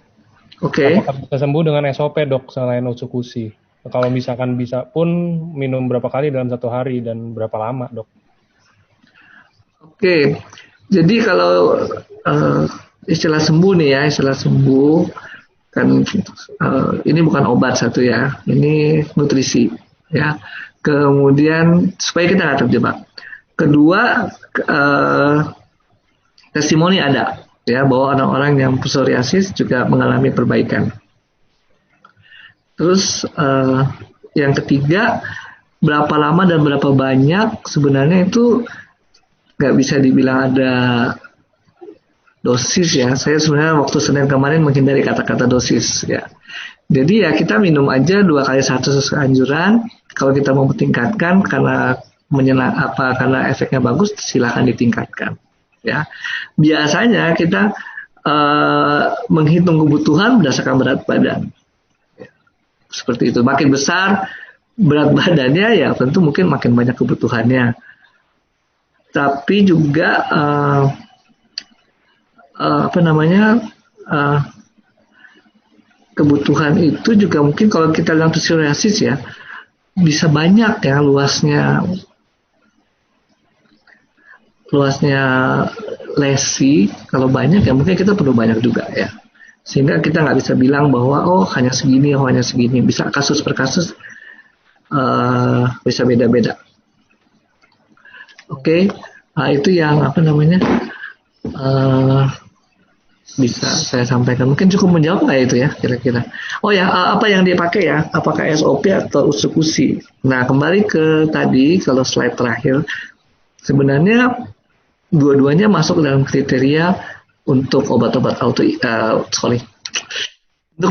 B: Oke.
A: Apakah bisa sembuh dengan SOP, Dok, selain usukusi? Kalau misalkan bisa pun minum berapa kali dalam 1 hari dan berapa lama, Dok?
B: Oke. Jadi kalau istilah sembuh nih ya, istilah sembuh kan ini bukan obat satu ya, ini nutrisi ya. Kemudian supaya kita nggak terjebak. Kedua, testimoni ada ya bahwa orang-orang yang psoriasis juga mengalami perbaikan. Terus yang ketiga, berapa lama dan berapa banyak sebenarnya itu nggak bisa dibilang ada dosis ya. Saya sebenarnya waktu Senin kemarin menghindari kata-kata dosis ya. Jadi ya kita minum aja 2 kali 1 sesuai anjuran. Kalau kita mau tingkatkan karena karena efeknya bagus, silahkan ditingkatkan. Ya, biasanya kita menghitung kebutuhan berdasarkan berat badan. Ya, seperti itu. Makin besar berat badannya, ya tentu mungkin makin banyak kebutuhannya. Tapi juga kebutuhan itu juga mungkin kalau kita bilang psoriasis ya bisa banyak ya luasnya lesi. Kalau banyak ya mungkin kita perlu banyak juga ya, sehingga kita nggak bisa bilang bahwa hanya segini, bisa kasus per kasus bisa beda-beda. Oke. Nah, itu yang bisa saya sampaikan. Mungkin cukup menjawab nggak itu ya kira-kira. Apa yang dia pakai ya? Apakah SOP atau usukusi? Nah, kembali ke tadi, kalau slide terakhir, sebenarnya dua-duanya masuk dalam kriteria untuk obat-obat untuk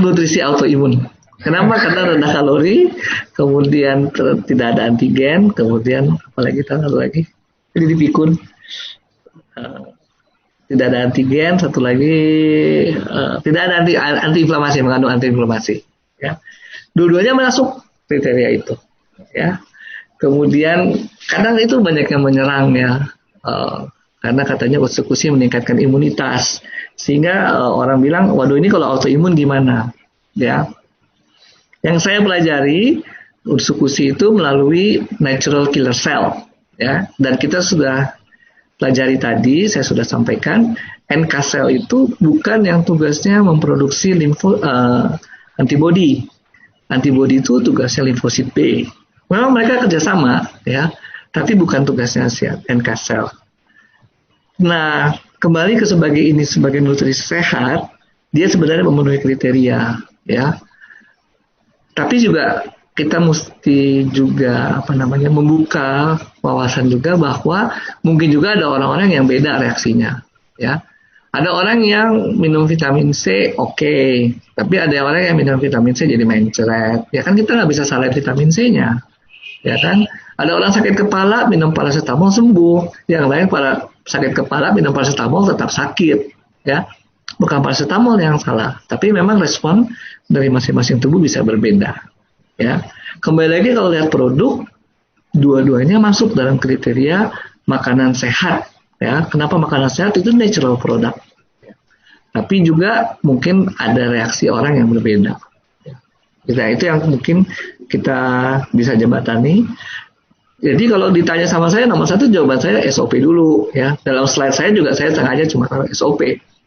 B: nutrisi autoimun. Kenapa? Karena rendah kalori, kemudian tidak ada antigen, kemudian apalagi jadi dipikun. Tidak ada antigen, satu lagi tidak ada antiinflamasi, mengandung antiinflamasi. Ya, dua-duanya masuk kriteria itu. Ya, kemudian kadang itu banyak yang menyerang ya, karena katanya usukusi meningkatkan imunitas, sehingga orang bilang, waduh ini kalau autoimun gimana? Ya, yang saya pelajari usukusi itu melalui natural killer cell, ya, dan kita sudah pelajari tadi, saya sudah sampaikan, NK cell itu bukan yang tugasnya memproduksi antibody. Antibody itu tugasnya limfosit B. Memang mereka kerjasama, ya, tapi bukan tugasnya NK cell. Nah, kembali sebagai nutrisi sehat, dia sebenarnya memenuhi kriteria, ya. Tapi juga kita mesti juga membuka wawasan juga bahwa mungkin juga ada orang-orang yang beda reaksinya, ya. Ada orang yang minum vitamin C oke, tapi ada orang yang minum vitamin C jadi mencret. Ya kan kita nggak bisa salahin vitamin C-nya, ya kan. Ada orang sakit kepala minum paracetamol sembuh, yang lain pada sakit kepala minum paracetamol tetap sakit, ya. Bukan paracetamol yang salah, tapi memang respon dari masing-masing tubuh bisa berbeda. Ya, kembali lagi kalau lihat produk, dua-duanya masuk dalam kriteria makanan sehat, Ya, kenapa makanan sehat itu natural product. Tapi juga mungkin ada reaksi orang yang berbeda. Nah, itu yang mungkin kita bisa jembatani. Jadi kalau ditanya sama saya, nomor satu jawaban saya SOP dulu ya. Dalam slide saya juga saya sengaja cuma taruh SOP.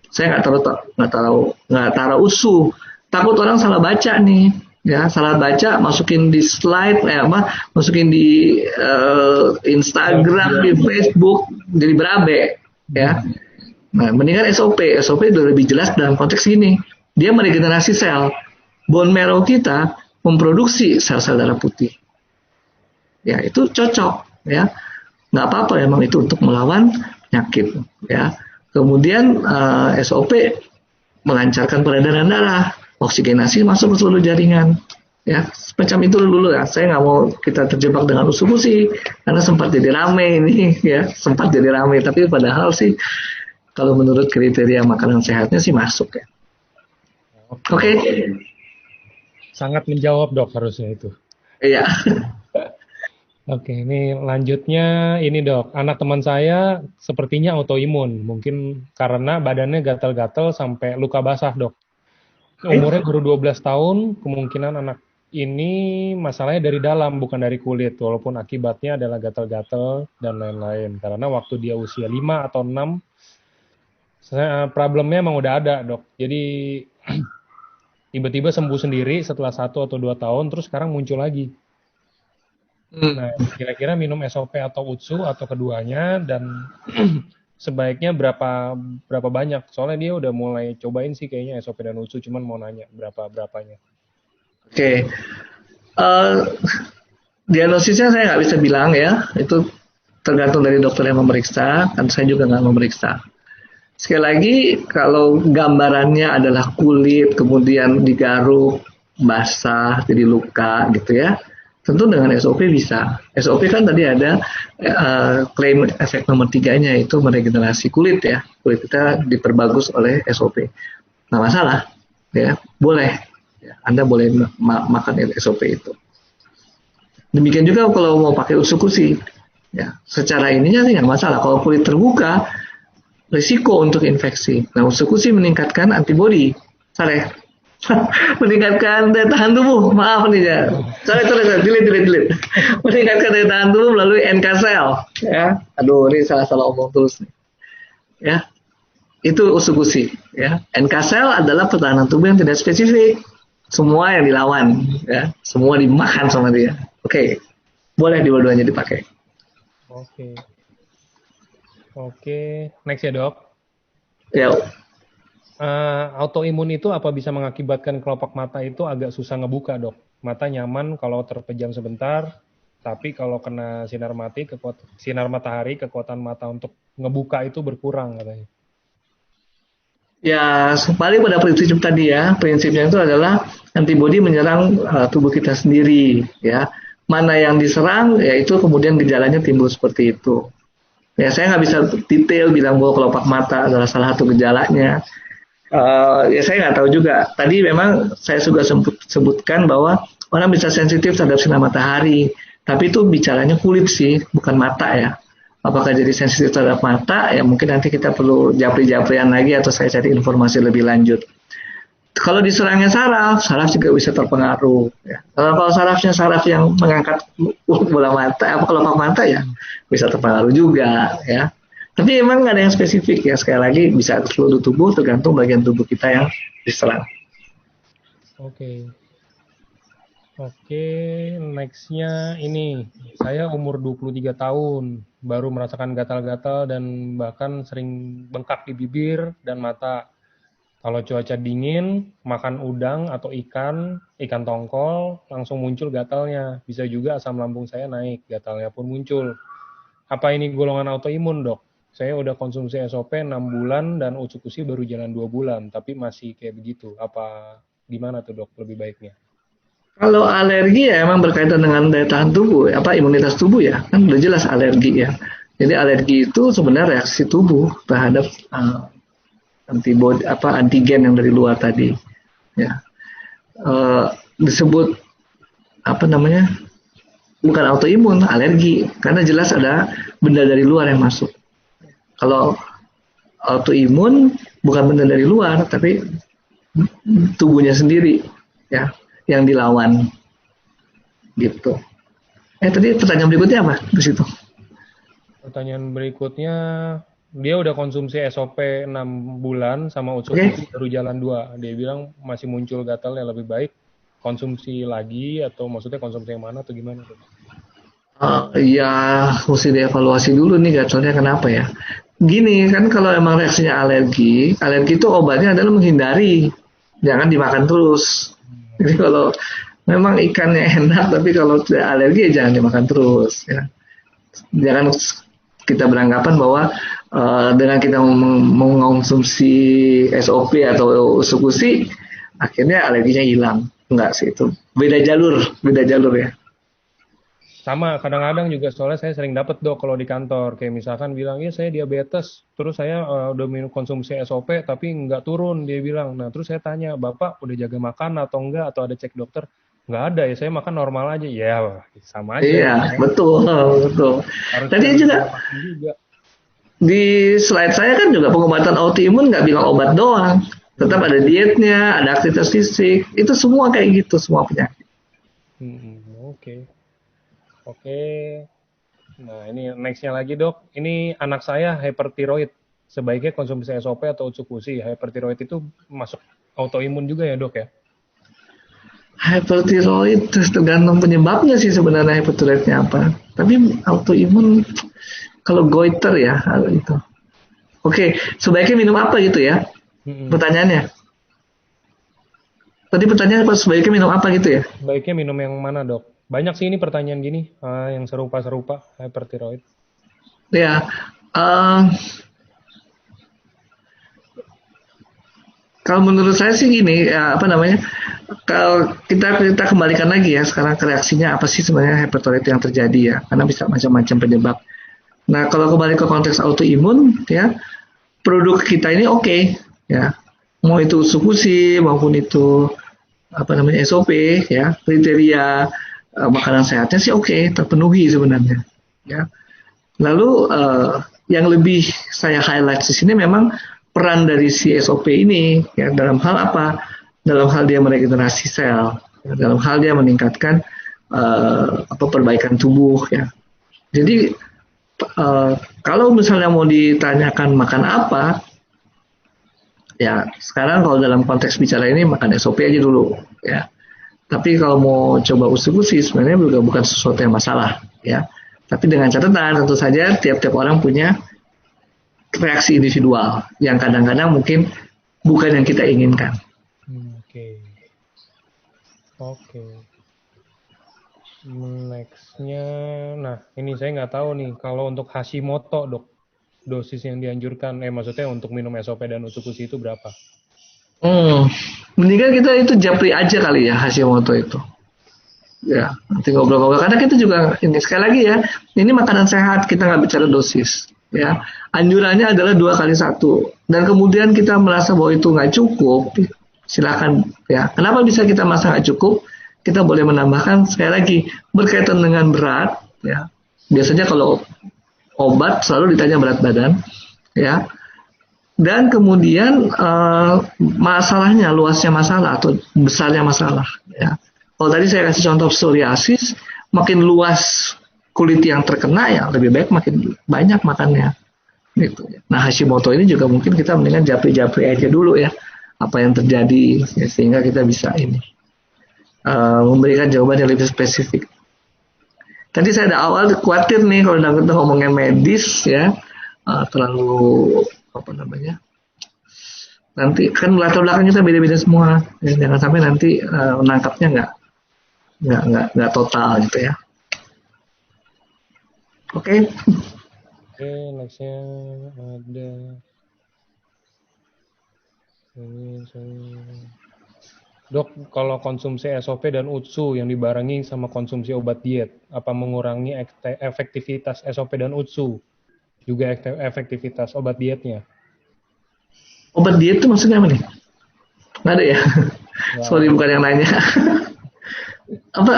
B: Saya nggak taruh usul. Takut orang salah baca nih, ya salah baca, masukin di slide, masukin di Instagram, di Facebook, jadi berabe, ya. Nah, mendingan SOP udah lebih jelas dalam konteks gini. Dia meregenerasi sel. Bone marrow kita memproduksi sel-sel darah putih. Ya, itu cocok, ya. Nggak apa-apa memang itu untuk melawan penyakit, ya. Kemudian SOP melancarkan peredaran darah, oksigenasi masuk ke seluruh jaringan, ya. Semacam itu dulu ya. Saya nggak mau kita terjebak dengan usus-usus karena sempat jadi rame ini, ya. Sempat jadi rame, tapi padahal sih kalau menurut kriteria makanan sehatnya sih masuk ya. Oke.
A: Sangat menjawab dok harusnya itu.
B: Iya.
A: Oke, ini lanjutnya ini dok. Anak teman saya sepertinya autoimun. Mungkin karena badannya gatal-gatal sampai luka basah dok. Umurnya baru 12 tahun, kemungkinan anak ini masalahnya dari dalam, bukan dari kulit. Walaupun akibatnya adalah gatal-gatal dan lain-lain. Karena waktu dia usia 5 atau 6, problemnya emang udah ada dok. Jadi tiba-tiba sembuh sendiri setelah 1 atau 2 tahun, terus sekarang muncul lagi. Nah, kira-kira minum SOP atau UTSU atau keduanya, dan sebaiknya berapa banyak? Soalnya dia udah mulai cobain sih kayaknya SOP dan UTSU, cuman mau nanya berapanya.
B: Oke. Diagnosisnya saya nggak bisa bilang ya, itu tergantung dari dokter yang memeriksa, kan saya juga nggak memeriksa. Sekali lagi, kalau gambarannya adalah kulit, kemudian digaruk, basah, jadi luka gitu ya, tentu dengan SOP bisa. SOP kan tadi ada klaim efek nomor 3-nya, itu meregenerasi kulit ya. Kulit kita diperbagus oleh SOP. Nggak masalah, ya, boleh. Ya, Anda boleh makan SOP itu. Demikian juga kalau mau pakai usukusi, ya, secara ininya sih nggak masalah. Kalau kulit terbuka, risiko untuk infeksi. Nah, usukusi meningkatkan antibodi. Meningkatkan daya tahan tubuh. Maaf nih ya. Delete. Meningkatkan daya tahan tubuh melalui NK sel. Ya. Aduh, ini salah omong terus nih. Ya. Itu usukusi. Ya. NK sel adalah pertahanan tubuh yang tidak spesifik. Semua yang dilawan. Ya. Semua dimakan sama dia. Oke. Boleh dua-duanya dipakai.
A: Oke, next ya dok.
B: Ya.
A: Autoimun itu apa bisa mengakibatkan kelopak mata itu agak susah ngebuka dok? Mata nyaman kalau terpejam sebentar, tapi kalau kena sinar matahari, kekuatan mata untuk ngebuka itu berkurang katanya.
B: Ya, balik pada prinsip tadi ya. Prinsipnya itu adalah antibodi menyerang tubuh kita sendiri ya. Mana yang diserang, yaitu kemudian gejalanya timbul seperti itu. Ya, saya nggak bisa detail bilang bahwa kelopak mata adalah salah satu gejalanya. Ya, saya nggak tahu juga. Tadi memang saya juga sebutkan bahwa orang bisa sensitif terhadap sinar matahari. Tapi itu bicaranya kulit sih, bukan mata ya. Apakah jadi sensitif terhadap mata? Ya mungkin nanti kita perlu japri-japrian lagi atau saya cari informasi lebih lanjut. Kalau diserangnya saraf juga bisa terpengaruh. Ya. Kalau sarafnya saraf yang mengangkat bola mata, kelopak mata ya bisa terpengaruh juga. Ya. Tapi memang nggak ada yang spesifik ya. Sekali lagi bisa seluruh tubuh tergantung bagian tubuh kita yang diserang.
A: Oke, nextnya ini. Saya umur 23 tahun, baru merasakan gatal-gatal dan bahkan sering bengkak di bibir dan mata. Kalau cuaca dingin, makan udang atau ikan tongkol, langsung muncul gatalnya. Bisa juga asam lambung saya naik, gatalnya pun muncul. Apa ini golongan autoimun, dok? Saya udah konsumsi SOP 6 bulan dan usukusi baru jalan 2 bulan, tapi masih kayak begitu. Apa gimana tuh, dok, lebih baiknya?
B: Kalau alergi ya emang berkaitan dengan daya tahan tubuh, imunitas tubuh ya, kan udah jelas alergi ya. Jadi alergi itu sebenarnya reaksi tubuh terhadap antibodi antigen yang dari luar tadi ya, disebut bukan autoimun, alergi, karena jelas ada benda dari luar yang masuk. Kalau autoimun bukan benar dari luar, tapi tubuhnya sendiri ya yang dilawan gitu. Tadi pertanyaan berikutnya apa di situ?
A: Pertanyaan berikutnya, dia udah konsumsi SOP 6 bulan sama
B: Oke.
A: Utsukushi baru jalan 2. Dia bilang masih muncul gatalnya, lebih baik konsumsi lagi atau maksudnya konsumsi yang mana atau gimana tuh?
B: Ya mesti dievaluasi dulu nih gatalnya kenapa ya. Gini kan kalau emang reaksinya alergi, alergi itu obatnya adalah menghindari, jangan dimakan terus. Jadi kalau memang ikannya enak, tapi kalau tidak alergi ya jangan dimakan terus. Ya. Jangan kita beranggapan bahwa dengan kita mengonsumsi SOP atau usukusi, akhirnya alerginya hilang. Enggak sih itu. Beda jalur ya.
A: Sama, kadang-kadang juga soalnya saya sering dapat dok kalau di kantor. Kayak misalkan bilang, ya saya diabetes, terus saya udah minum konsumsi SOP tapi nggak turun, dia bilang. Nah terus saya tanya, Bapak udah jaga makan atau enggak, atau ada cek dokter? Nggak ada ya, saya makan normal aja. Ya, sama aja.
B: Iya,
A: Ya.
B: betul, betul.
A: Harus
B: Tadi
A: cari
B: juga
A: vaksin juga.
B: di slide saya kan juga pengobatan autoimun nggak bilang obat doang. Tetap ada dietnya, ada aktivitas fisik. Itu semua kayak gitu, semua penyakit.
A: Oke. Oke. Nah, ini nextnya lagi dok. Ini anak saya hypertiroid. Sebaiknya konsumsi SOP atau Utsukushi. Hypertiroid itu masuk autoimun juga ya dok ya?
B: Hypertiroid tergantung penyebabnya sih sebenarnya hypertiroidnya apa. Tapi autoimun kalau goiter ya itu. Oke, sebaiknya minum apa gitu ya? Pertanyaannya. Tadi pertanyaan sebaiknya minum apa gitu ya?
A: Sebaiknya minum yang mana dok? Banyak sih ini pertanyaan gini, yang serupa-serupa hypertiroid.
B: Ya, kalau menurut saya sih gini, ya, apa namanya? Kalau kita kembalikan lagi ya sekarang ke reaksinya apa sih sebenarnya hypertiroid yang terjadi ya? Karena bisa macam-macam penyebab. Nah, kalau kembali ke konteks autoimun ya, produk kita ini oke, ya. Mau itu Utsukushi maupun itu apa namanya SOP ya, kriteria makanan sehatnya sih oke, terpenuhi sebenarnya ya. Lalu yang lebih saya highlight di sini memang peran dari si SOP ini ya dalam hal apa? Dalam hal dia meregenerasi sel, ya, dalam hal dia meningkatkan perbaikan tubuh ya. Jadi kalau misalnya mau ditanyakan makan apa, ya sekarang kalau dalam konteks bicara ini makan SOP aja dulu ya. Tapi kalau mau coba Utsukushi sebenarnya juga bukan sesuatu yang masalah ya. Tapi dengan catatan tentu saja tiap-tiap orang punya reaksi individual yang kadang-kadang mungkin bukan yang kita inginkan.
A: Oke. Nextnya, nah ini saya nggak tahu nih kalau untuk Hashimoto dok, dosis yang dianjurkan, maksudnya untuk minum SOP dan Utsukushi itu berapa?
B: Mendingan kita itu japri aja kali ya Hashimoto itu. Ya, nanti ngobrol-ngobrol. Karena kita juga ini sekali lagi ya, ini makanan sehat kita nggak bicara dosis. Ya, anjurannya adalah 2x1. Dan kemudian kita merasa bahwa itu nggak cukup, silakan ya. Kenapa bisa kita merasa nggak cukup? Kita boleh menambahkan sekali lagi berkaitan dengan berat. Ya, biasanya kalau obat selalu ditanya berat badan. Ya. Dan kemudian masalahnya, luasnya masalah atau besarnya masalah. Ya. Kalau tadi saya kasih contoh psoriasis, makin luas kulit yang terkena ya lebih baik makin banyak makannya. Gitu. Nah Hashimoto ini juga mungkin kita mendingan japri-japri aja dulu ya apa yang terjadi ya, sehingga kita bisa ini memberikan jawaban yang lebih spesifik. Tadi saya ada awal khawatir nih kalau kita ngomongin medis ya terlalu apa namanya, nanti kan latar belakang kita beda-beda semua ya, jangan sampai nanti menangkapnya nggak total gitu ya. Oke.
A: Oke, nextnya ada dok, kalau konsumsi SOP dan UTSU yang dibarengi sama konsumsi obat diet, apa mengurangi efektivitas SOP dan UTSU? Juga efektivitas obat dietnya.
B: Obat diet itu maksudnya apa nih? Nggak ada ya? Sorry bukan yang nanya. Apa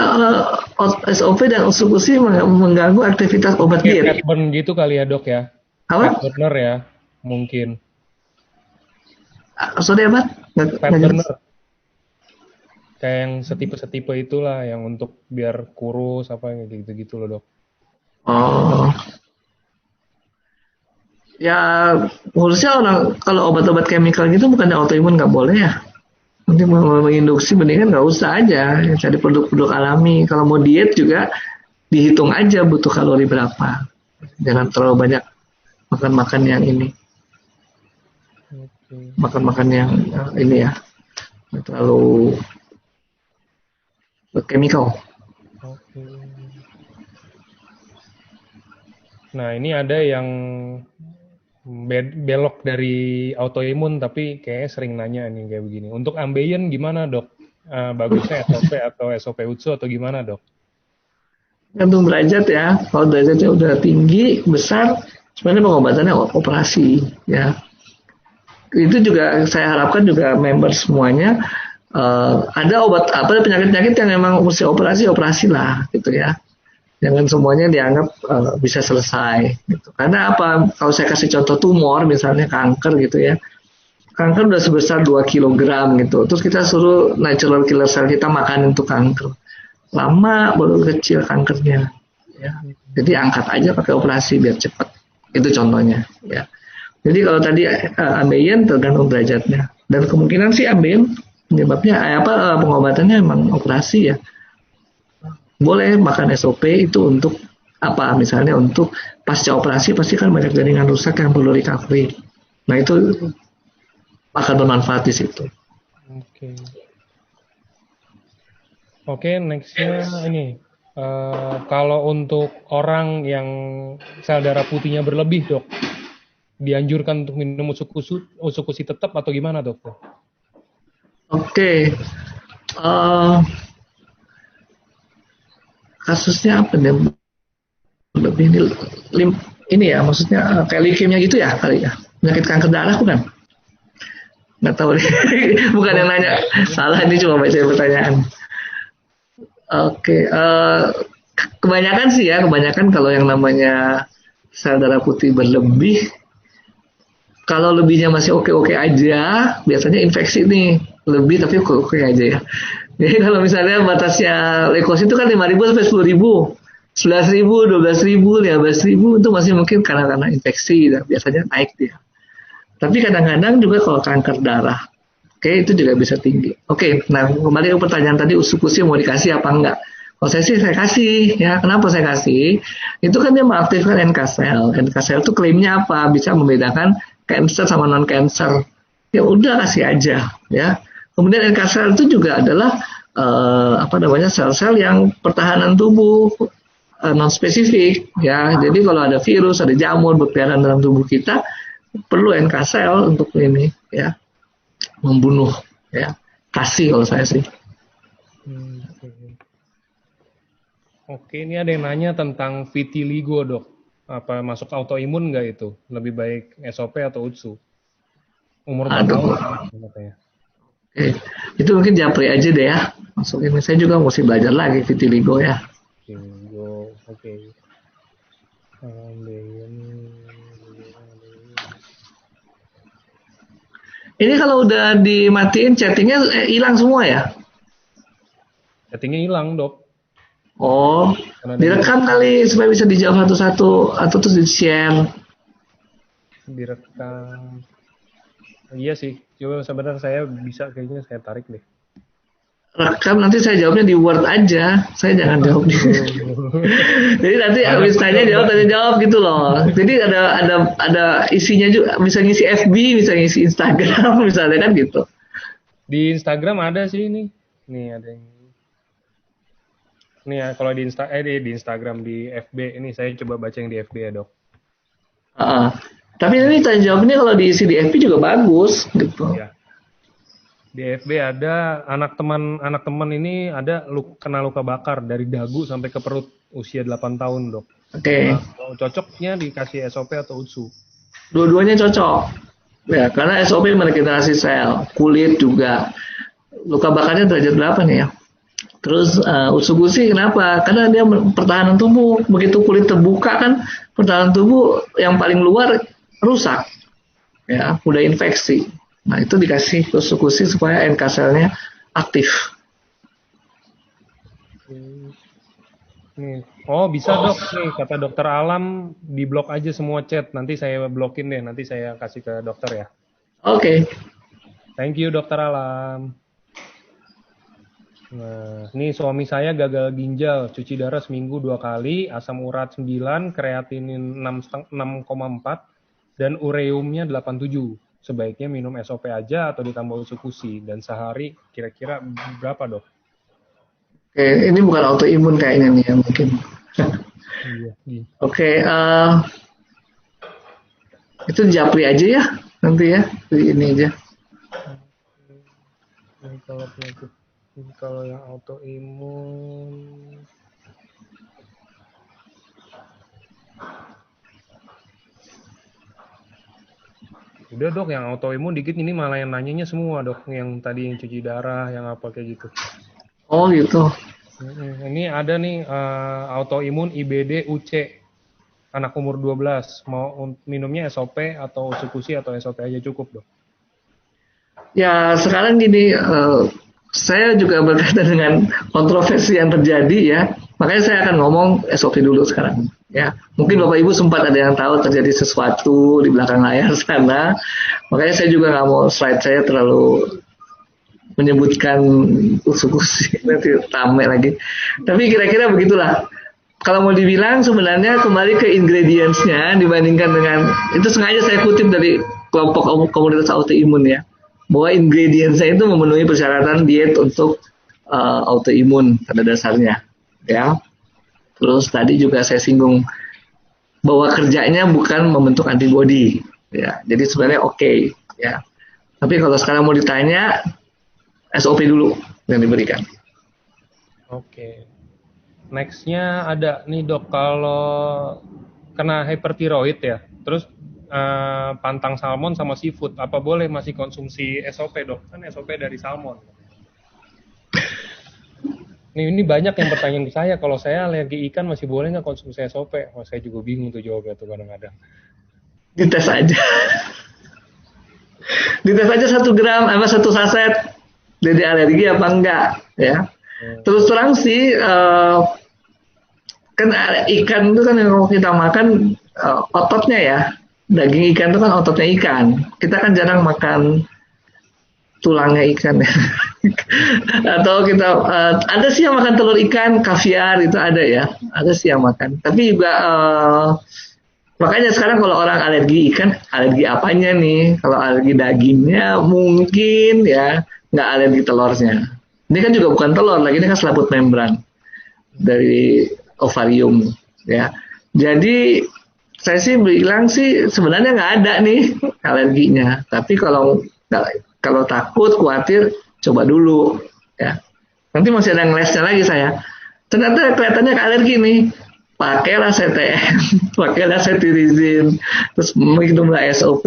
B: SOP dan Utsukushi mengganggu aktivitas obat diet?
A: Fat burn gitu kali ya dok ya?
B: Apa?
A: Fat burner ya, mungkin.
B: Sorry apa?
A: Fat
B: Nggak jelas.
A: burner. Kayak yang setipe-setipe itulah, yang untuk biar kurus, apa, yang gitu-gitu loh, Dok.
B: Oh, ya harusnya orang kalau obat-obat chemical gitu bukannya autoimun nggak boleh ya? Nanti mau menginduksi mendingan nggak usah aja, ya, cari produk-produk alami. Kalau mau diet juga dihitung aja butuh kalori berapa. Jangan terlalu banyak makan-makan yang ini,
A: Oke.
B: makan-makan yang ini ya, terlalu chemical.
A: Oke. Nah, ini ada yang belok dari autoimun tapi kayaknya sering nanya nih kayak begini. Untuk ambeien gimana, Dok? Bagusnya SOP atau SOP UTSU atau gimana, Dok?
B: Gantung derajat ya. Kalau derajatnya udah tinggi, besar, sebenarnya pengobatannya operasi ya. Itu juga saya harapkan juga member semuanya ada obat apa penyakit-penyakit yang memang mesti operasi lah gitu ya. Jangan semuanya dianggap bisa selesai gitu. Karena apa? Kalau saya kasih contoh tumor misalnya kanker gitu ya. Kanker udah sebesar 2 kilogram gitu. Terus kita suruh natural killer cell kita makan untuk kanker. Lama baru kecil kankernya ya. Jadi angkat aja pakai operasi biar cepat. Itu contohnya ya. Jadi kalau tadi ambeien tergantung derajatnya. Dan kemungkinan sih ambeien penyebabnya pengobatannya memang operasi ya. Boleh makan SOP itu untuk apa? Misalnya untuk pasca operasi pasti kan banyak jaringan rusak yang perlu recovery. Nah itu akan bermanfaat di situ.
A: Oke. Oke, nextnya ini. Kalau untuk orang yang sel darah putihnya berlebih, Dok, dianjurkan untuk minum usukusi tetap atau gimana, Dok?
B: Oke, kasusnya apa nih? Lebih ini ya, maksudnya kayak leukemia gitu ya kali ya? Penyakit kanker darah bukan? Nggak tahu deh. Bukan yang nanya, salah ini cuma baca pertanyaan. Oke, kebanyakan sih ya, kebanyakan kalau yang namanya sel darah putih berlebih, kalau lebihnya masih oke-oke aja, biasanya infeksi nih, lebih tapi oke-oke aja ya. Jadi kalau misalnya batasnya leukosit itu kan 5.000 sampai 10.000, 11.000, 12.000, 15.000 itu masih mungkin karena infeksi, biasanya naik dia. Tapi kadang-kadang juga kalau kanker darah, oke, itu juga bisa tinggi. Oke, nah kembali ke pertanyaan tadi, usukusi mau dikasih apa enggak? Kalau saya sih saya kasih, ya. Kenapa saya kasih? Itu kan dia mengaktifkan NK cell. NK cell itu klaimnya apa? Bisa membedakan cancer sama non cancer. Ya udah kasih aja, ya. Kemudian NK cell itu juga adalah sel-sel yang pertahanan tubuh non spesifik, ya. Jadi kalau ada virus, ada jamur berkeliaran dalam tubuh kita, perlu NK cell untuk ini, ya, membunuh, ya. Kasih kalau saya sih.
A: Oke, ini ada yang nanya tentang vitiligo, Dok. Apa masuk autoimun nggak itu? Lebih baik SOP atau UTSU? Umur 4 tahun katanya.
B: Itu mungkin japri aja deh ya. Masukin. Saya juga mesti belajar lagi vitiligo ya.
A: Vitiligo, oke.
B: Ini kalau udah dimatiin chattingnya hilang semua ya?
A: Chattingnya hilang, Dok.
B: Oh, direkam kali supaya bisa dijawab satu-satu atau terus di-share.
A: Direkam. Iya sih, coba sebentar saya bisa kayaknya saya tarik deh.
B: Rekam nanti saya jawabnya di Word aja, saya jangan jawab di. Jadi nanti habis tanya jawab gitu loh. Jadi ada isinya juga, bisa ngisi FB, bisa ngisi Instagram, misalnya kan gitu.
A: Di Instagram ada sih ini. Nih ada yang nih ya, kalau di Instagram di FB ini saya coba baca yang di FB ya, Dok.
B: Tapi ini tanya jawab ini kalau diisi di FB juga bagus gitu.
A: Ya. Di FB ada anak teman ini ada kena luka bakar dari dagu sampai ke perut usia 8 tahun, Dok.
B: Oke.
A: Kalau cocoknya dikasih SOP atau UTSU?
B: Dua-duanya cocok. Ya, karena SOP meregenerasi sel, kulit juga. Luka bakarnya derajat berapa nih ya? Terus usus-gusi kenapa? Karena dia pertahanan tubuh. Begitu kulit terbuka kan pertahanan tubuh yang paling luar rusak, ya, mudah infeksi. Nah itu dikasih usus-gusi supaya NK selnya aktif.
A: Nih. Oh, bisa dok. Nih, kata dokter Alam, di blok aja semua chat. Nanti saya blokin deh. Nanti saya kasih ke dokter ya.
B: Oke.
A: Thank you, dokter Alam. Nah, ini suami saya gagal ginjal, cuci darah seminggu 2 kali, asam urat 9, kreatinin 6,4, dan ureumnya 87. Sebaiknya minum SOP aja atau ditambah usukusi. Dan sehari kira-kira berapa dok?
B: Oke, ini bukan autoimun kayaknya nih ya mungkin.
A: Iya, iya.
B: Oke, itu japri aja ya nanti ya, ini aja.
A: Ini kalau penyakit, ini kalau yang autoimun, udah dok, yang autoimun dikit ini malah yang nanyanya semua dok, yang tadi yang cuci darah, yang apa kayak gitu.
B: Oh gitu.
A: Ini ada nih autoimun IBD UC, anak umur 12, mau minumnya SOP atau usukusi atau SOP aja cukup dok.
B: Ya sekarang gini, saya juga berkaitan dengan kontroversi yang terjadi ya. Makanya saya akan ngomong SOP dulu sekarang. Ya, mungkin Bapak Ibu sempat ada yang tahu terjadi sesuatu di belakang layar sana. Makanya saya juga nggak mau slide saya terlalu menyebutkan usus-usus nanti rame lagi. Tapi kira-kira begitulah. Kalau mau dibilang sebenarnya kembali ke ingredients-nya dibandingkan dengan itu sengaja saya kutip dari kelompok komunitas autoimun ya, bahwa ingredients-nya itu memenuhi persyaratan diet untuk autoimun pada dasarnya ya. Terus tadi juga saya singgung bahwa kerjanya bukan membentuk antibodi ya. Jadi sebenarnya oke ya. Tapi kalau sekarang mau ditanya SOP dulu yang diberikan.
A: Oke. Nextnya ada nih dok, kalau kena hypertiroid ya, terus pantang salmon sama seafood, apa boleh masih konsumsi SOP dok? Kan SOP dari salmon. Ini banyak yang bertanya ke saya, kalau saya alergi ikan masih boleh nggak konsumsi SOP? Oh, saya juga bingung tuh jawabnya tuh kadang-kadang.
B: Dites aja. Dites aja 1 gram apa 1 saset jadi alergi apa enggak ya. Terus terang sih kan ikan itu kan yang kita makan ototnya ya, daging ikan itu kan ototnya ikan, kita kan jarang makan tulangnya ikan ya. Atau kita ada sih yang makan telur ikan kaviar itu ada ya, ada sih yang makan, tapi juga makanya sekarang kalau orang alergi ikan, alergi apanya nih? Kalau alergi dagingnya mungkin ya, nggak alergi telurnya. Ini kan juga bukan telur lagi, ini kan selaput membran dari ovarium ya. Jadi saya sih bilang sih sebenarnya nggak ada nih alerginya. Tapi kalau takut, khawatir, coba dulu ya. Nanti masih ada ngelesnya lagi saya. Ternyata kelihatannya alergi nih. Pakailah CTM, pakailah cetirizine, terus minumlah SOP.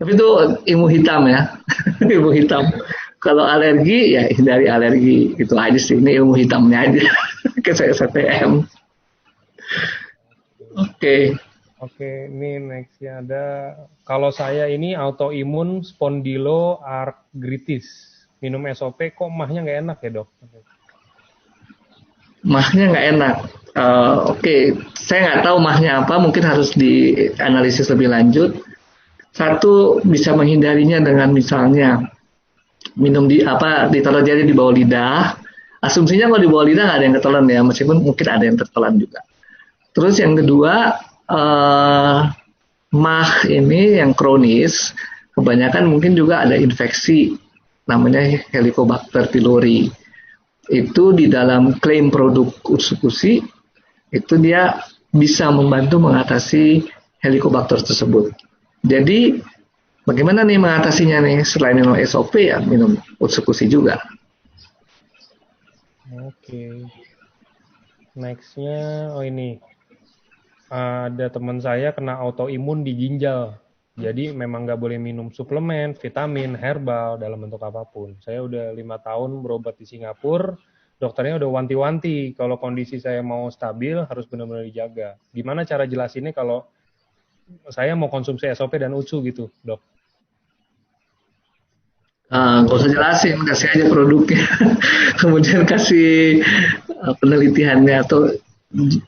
B: Tapi itu ilmu hitam ya, ilmu hitam. Kalau alergi ya hindari alergi, itu aja sih. Ini ilmu hitamnya aja ke saya CTM. Oke.
A: Oke, ini nextnya ada, kalau saya ini autoimun spondyloarthritis, minum SOP kok mahnya nggak enak ya dok?
B: Mahnya nggak enak. Oke, saya nggak tahu mahnya apa, mungkin harus dianalisis lebih lanjut. Satu bisa menghindarinya dengan misalnya minum ditaruh jari di bawah lidah. Asumsinya kalau di bawah lidah nggak ada yang ketelan ya, meskipun mungkin ada yang tertelan juga. Terus yang kedua, mah ini yang kronis, kebanyakan mungkin juga ada infeksi namanya Helicobacter pylori. Itu di dalam klaim produk usukusi itu dia bisa membantu mengatasi Helicobacter tersebut. Jadi bagaimana nih mengatasinya nih, selain minum SOP ya minum usukusi juga.
A: Oke. Nextnya, oh ini ada teman saya kena autoimun di ginjal. Jadi memang nggak boleh minum suplemen, vitamin, herbal dalam bentuk apapun. Saya udah 5 tahun berobat di Singapura, dokternya udah wanti-wanti kalau kondisi saya mau stabil harus benar-benar dijaga. Gimana cara jelasinnya kalau saya mau konsumsi SOP dan UTSU gitu, dok?
B: Nggak usah jelasin, kasih aja produknya. Kemudian kasih penelitiannya atau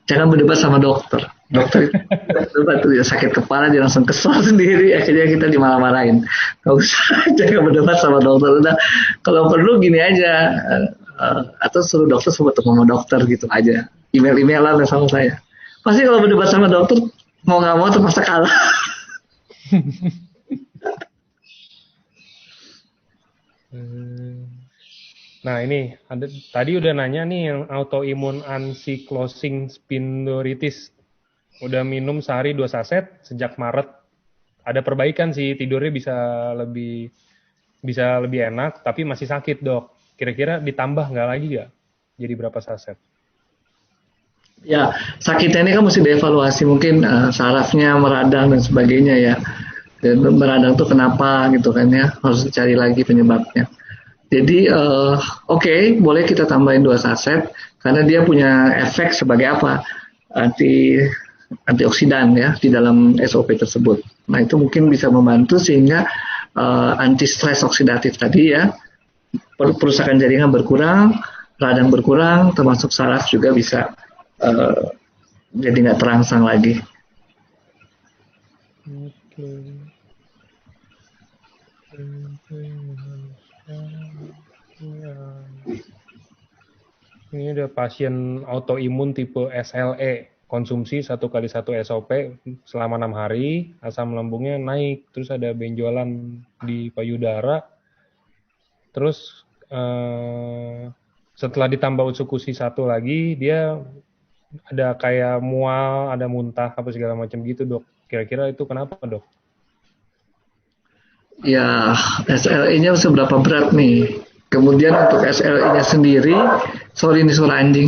B: jangan berdebat sama dokter. Dokter itu berdebat tuh ya sakit kepala dia langsung kesal sendiri, akhirnya kita dimarah-marahin. Nggak usah, jangan berdebat sama dokter. Udah, kalau perlu gini aja, atau suruh dokter ketemu sama dokter gitu aja. Email-emailan sama saya. Pasti kalau berdebat sama dokter mau nggak mau terpaksa kalah.
A: Nah ini tadi udah nanya nih yang autoimun ankylosing spondylitis. Udah minum sehari 2 saset sejak Maret. Ada perbaikan sih, tidurnya bisa lebih enak, tapi masih sakit dok. Kira-kira ditambah nggak lagi nggak? Jadi berapa saset?
B: Ya, sakitnya ini kan mesti dievaluasi, mungkin sarafnya meradang dan sebagainya ya. Dan meradang tuh kenapa gitu kan ya, harus dicari lagi penyebabnya. Jadi oke, boleh kita tambahin 2 saset karena dia punya efek sebagai apa? Antioksidan ya di dalam SOP tersebut. Nah, itu mungkin bisa membantu sehingga anti stres oksidatif tadi ya, perusakan jaringan berkurang, radang berkurang, termasuk saraf juga bisa jadi nggak terangsang lagi.
A: Ini ada pasien autoimun tipe SLE, konsumsi 1x1 SOP selama 6 hari, asam lambungnya naik, terus ada benjolan di payudara, terus setelah ditambah utsukusi 1 lagi, dia ada kayak mual, ada muntah, apa segala macam gitu dok. Kira-kira itu kenapa dok?
B: Ya, SLE-nya seberapa berat nih? Kemudian untuk SLE-nya sendiri, sorry ini suara anjing.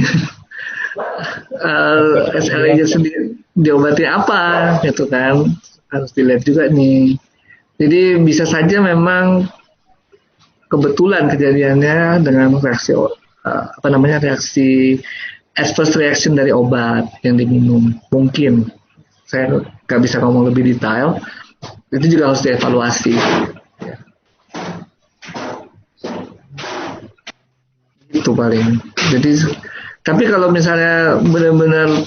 B: SLE-nya sendiri diobati apa gitu kan? Harus dilihat juga nih. Jadi bisa saja memang kebetulan kejadiannya dengan reaksi reaksi adverse reaction dari obat yang diminum. Mungkin saya nggak bisa ngomong lebih detail. Itu juga harus dievaluasi. Itu paling. Jadi, tapi kalau misalnya benar-benar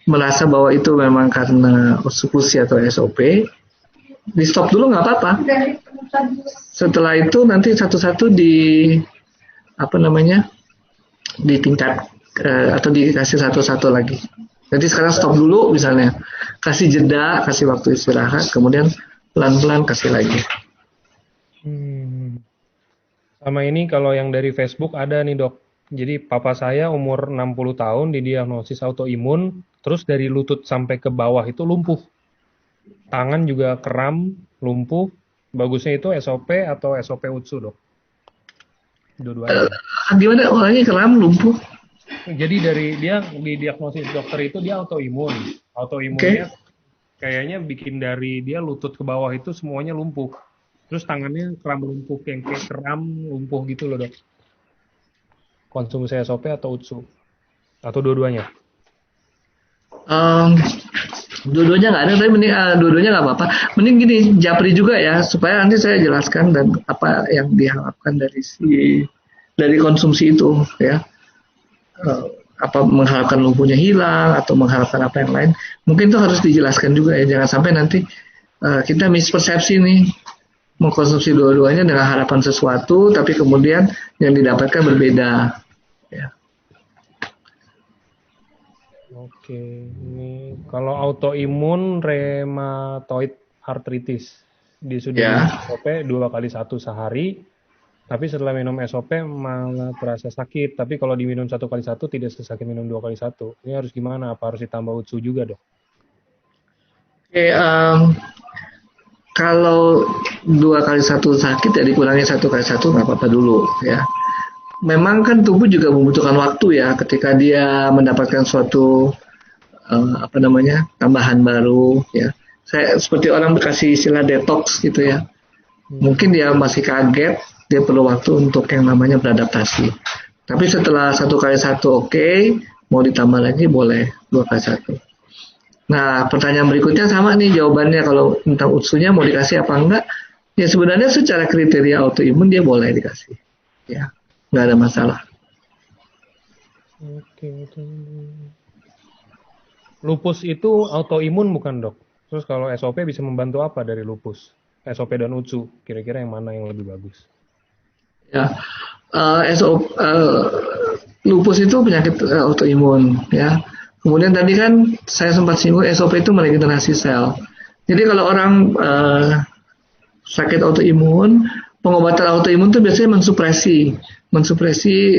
B: merasa bahwa itu memang karena obstruksi atau SOP, di stop dulu nggak apa-apa. Setelah itu nanti satu-satu ditingkat atau dikasih satu-satu lagi. Jadi sekarang stop dulu misalnya, kasih jeda, kasih waktu istirahat, kemudian pelan-pelan kasih lagi.
A: Sama ini kalau yang dari Facebook ada nih dok. Jadi papa saya umur 60 tahun didiagnosis autoimun, terus dari lutut sampai ke bawah itu lumpuh. Tangan juga kram, lumpuh. Bagusnya itu SOP atau SOP UTSU dok? Dua-duanya.
B: Gimana orangnya kram, lumpuh?
A: Jadi dari dia didiagnosis dokter itu dia autoimun. Autoimunnya kayaknya bikin dari dia lutut ke bawah itu semuanya lumpuh. Terus tangannya kram lumpuh, kayak kram lumpuh gitu loh dok. Konsumsi SOP atau UTSU? Atau dua-duanya?
B: Dua-duanya nggak ada, tapi mending dua-duanya nggak apa-apa. Mending gini, japri juga ya, supaya nanti saya jelaskan dan apa yang diharapkan dari konsumsi itu ya. Apa mengharapkan lumpuhnya hilang atau mengharapkan apa yang lain, mungkin itu harus dijelaskan juga ya, jangan sampai nanti kita mispersepsi nih, mengkonsumsi dua-duanya dengan harapan sesuatu tapi kemudian yang didapatkan berbeda ya.
A: Oke, ini kalau autoimun rheumatoid arthritis dia sudah SOP 2x1 sehari. Tapi setelah minum SOP malah terasa sakit. Tapi kalau diminum 1x1 tidak sesakit minum 2x1. Ini harus gimana? Apa harus ditambah UTSU juga dok?
B: Oke, kalau 2x1 sakit ya dikurangi 1x1 nggak apa-apa dulu ya. Memang kan tubuh juga membutuhkan waktu ya ketika dia mendapatkan suatu tambahan baru ya. Saya seperti orang dikasih istilah detox gitu ya. Mungkin dia masih kaget, dia perlu waktu untuk yang namanya beradaptasi. Tapi setelah 1 kali 1 oke, mau ditambah lagi boleh 2 kali 1. Nah, pertanyaan berikutnya sama nih jawabannya kalau tentang utsunya mau dikasih apa enggak? Ya sebenarnya secara kriteria autoimun dia boleh dikasih. Ya, nggak ada masalah.
A: Oke. Lupus itu autoimun bukan dok? Terus kalau SOP bisa membantu apa dari lupus? SOP dan UTSU, kira-kira yang mana yang lebih bagus?
B: Ya, lupus itu penyakit autoimun ya. Kemudian tadi kan saya sempat singgung SOP itu meregenerasi sel. Jadi kalau orang sakit autoimun, pengobatan autoimun itu biasanya mensupresi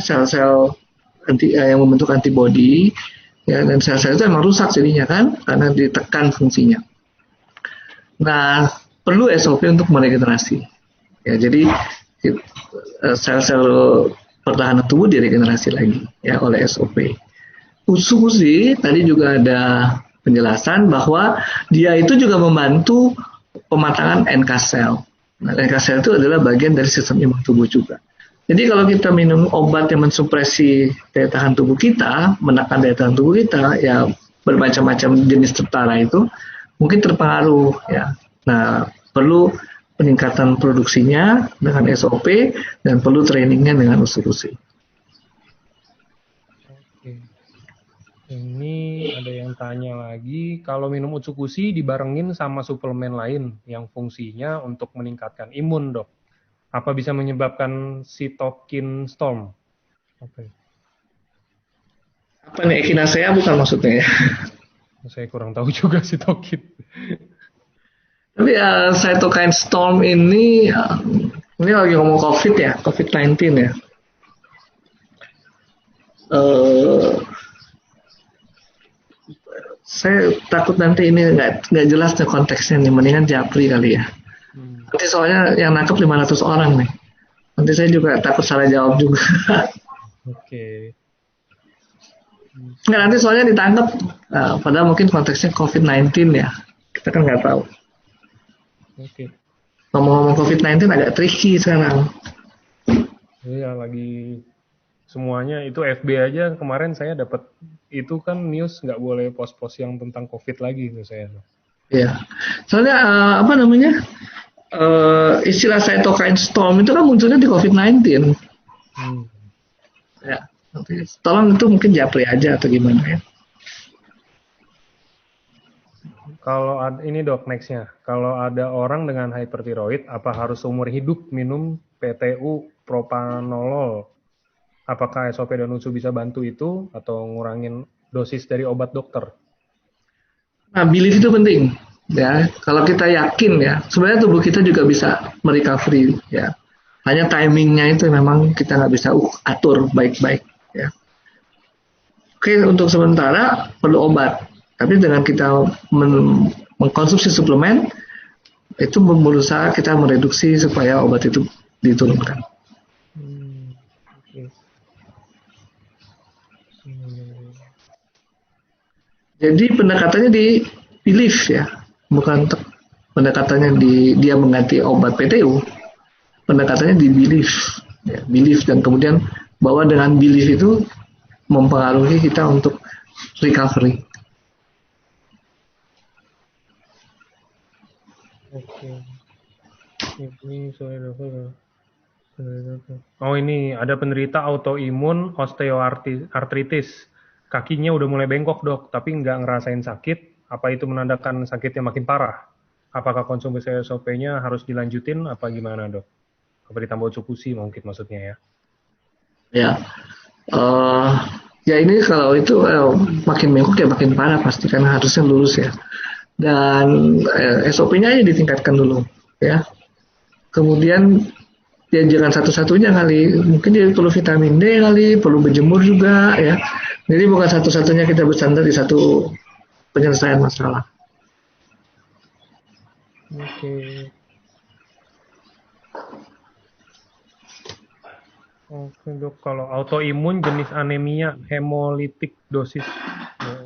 B: sel-sel yang membentuk antibodi ya, dan sel-sel itu emang rusak jadinya kan karena ditekan fungsinya. Nah, perlu SOP untuk meregenerasi. Ya, jadi sel-sel pertahanan tubuh diregenerasi lagi ya oleh SOP. Usukusi tadi juga ada penjelasan bahwa dia itu juga membantu pematangan NK sel. Nah, NK sel itu adalah bagian dari sistem imun tubuh juga. Jadi kalau kita minum obat yang mensupresi daya tahan tubuh kita, menekan daya tahan tubuh kita, ya bermacam-macam jenis tertara itu mungkin terpengaruh ya. Nah, perlu peningkatan produksinya dengan SOP dan perlu trainingnya dengan usukusi.
A: Ini ada yang tanya lagi, kalau minum Utsukushi dibarengin sama suplemen lain yang fungsinya untuk meningkatkan imun, dok. Apa bisa menyebabkan cytokine storm? Oke.
B: Apa nih echinacea bukan maksudnya ya?
A: Saya kurang tahu juga cytokine.
B: Tapi cytokine storm ini lagi ngomong COVID ya, COVID-19 ya. Saya takut nanti ini nggak jelas nih konteksnya nih, mendingan japri kali ya. Nanti soalnya yang nangkep 500 orang nih. Nanti saya juga takut salah jawab juga.
A: Oke.
B: Nggak, nanti soalnya ditangkap, padahal mungkin konteksnya COVID-19 ya. Kita kan nggak tahu.
A: Oke.
B: Ngomong-ngomong COVID-19 agak tricky sekarang.
A: Iya, lagi semuanya itu FB aja kemarin saya dapat itu kan news nggak boleh post-post yang tentang COVID lagi itu saya.
B: Iya. Soalnya istilah cytokine storm itu kan munculnya di COVID-19. Ya, nanti tolong itu mungkin japri aja atau gimana ya.
A: Kalau ini dok nextnya, kalau ada orang dengan hypertiroid, apa harus seumur hidup minum PTU propanolol? Apakah SOP dan UTSU bisa bantu itu atau ngurangin dosis dari obat dokter?
B: Nah, belief itu penting ya. Kalau kita yakin ya, sebenarnya tubuh kita juga bisa merecovery ya. Hanya timingnya itu memang kita nggak bisa atur baik-baik ya. Oke, untuk sementara perlu obat. Tapi dengan kita mengkonsumsi suplemen, itu berusaha kita mereduksi supaya obat itu diturunkan. Jadi pendekatannya di belief ya, bukan pendekatannya di dia mengganti obat PTU. Pendekatannya di belief, ya, belief dan kemudian bahwa dengan belief itu mempengaruhi kita untuk recovery.
A: Oke. Ini oh ini ada penderita autoimun osteoartritis. Kakinya udah mulai bengkok dok, tapi nggak ngerasain sakit. Apa itu menandakan sakitnya makin parah? Apakah konsumsi SOP-nya harus dilanjutin? Apa gimana dok? Apa ditambah Utsukushi mungkin maksudnya ya?
B: Ya, ya ini kalau itu makin bengkok ya makin parah pasti karena harusnya lurus ya. Dan SOP-nya aja ditingkatkan dulu ya. Kemudian ya jangan satu-satunya kali, mungkin dia perlu vitamin D kali, perlu berjemur juga ya. Jadi bukan satu-satunya kita bersandar di satu penyelesaian masalah.
A: Oke. Oke dok, kalau autoimun jenis anemia hemolitik dosis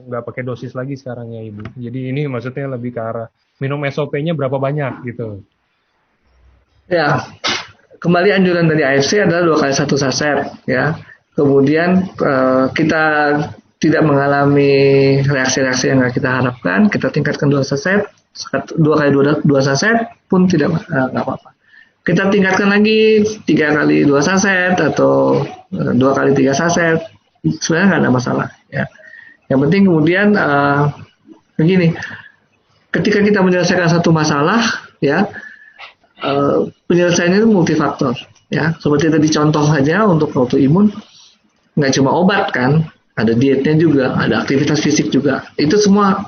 A: nggak pakai dosis lagi sekarang ya Ibu. Jadi ini maksudnya lebih ke arah minum SOP-nya berapa banyak gitu.
B: Ya, kembali anjuran dari AFC adalah 2 kali 1 saset ya. Kemudian kita tidak mengalami reaksi-reaksi yang nggak kita harapkan, kita tingkatkan 2 saset, 2 kali 2 saset pun tidak nggak apa-apa. Kita tingkatkan lagi 3 kali 2 saset atau 2 kali 3 saset, sebenarnya nggak ada masalah ya. Yang penting kemudian begini, ketika kita menyelesaikan satu masalah ya, penyelesaiannya itu multifaktor ya. Seperti tadi contoh saja untuk autoimun, nggak cuma obat kan, ada dietnya juga, ada aktivitas fisik juga. Itu semua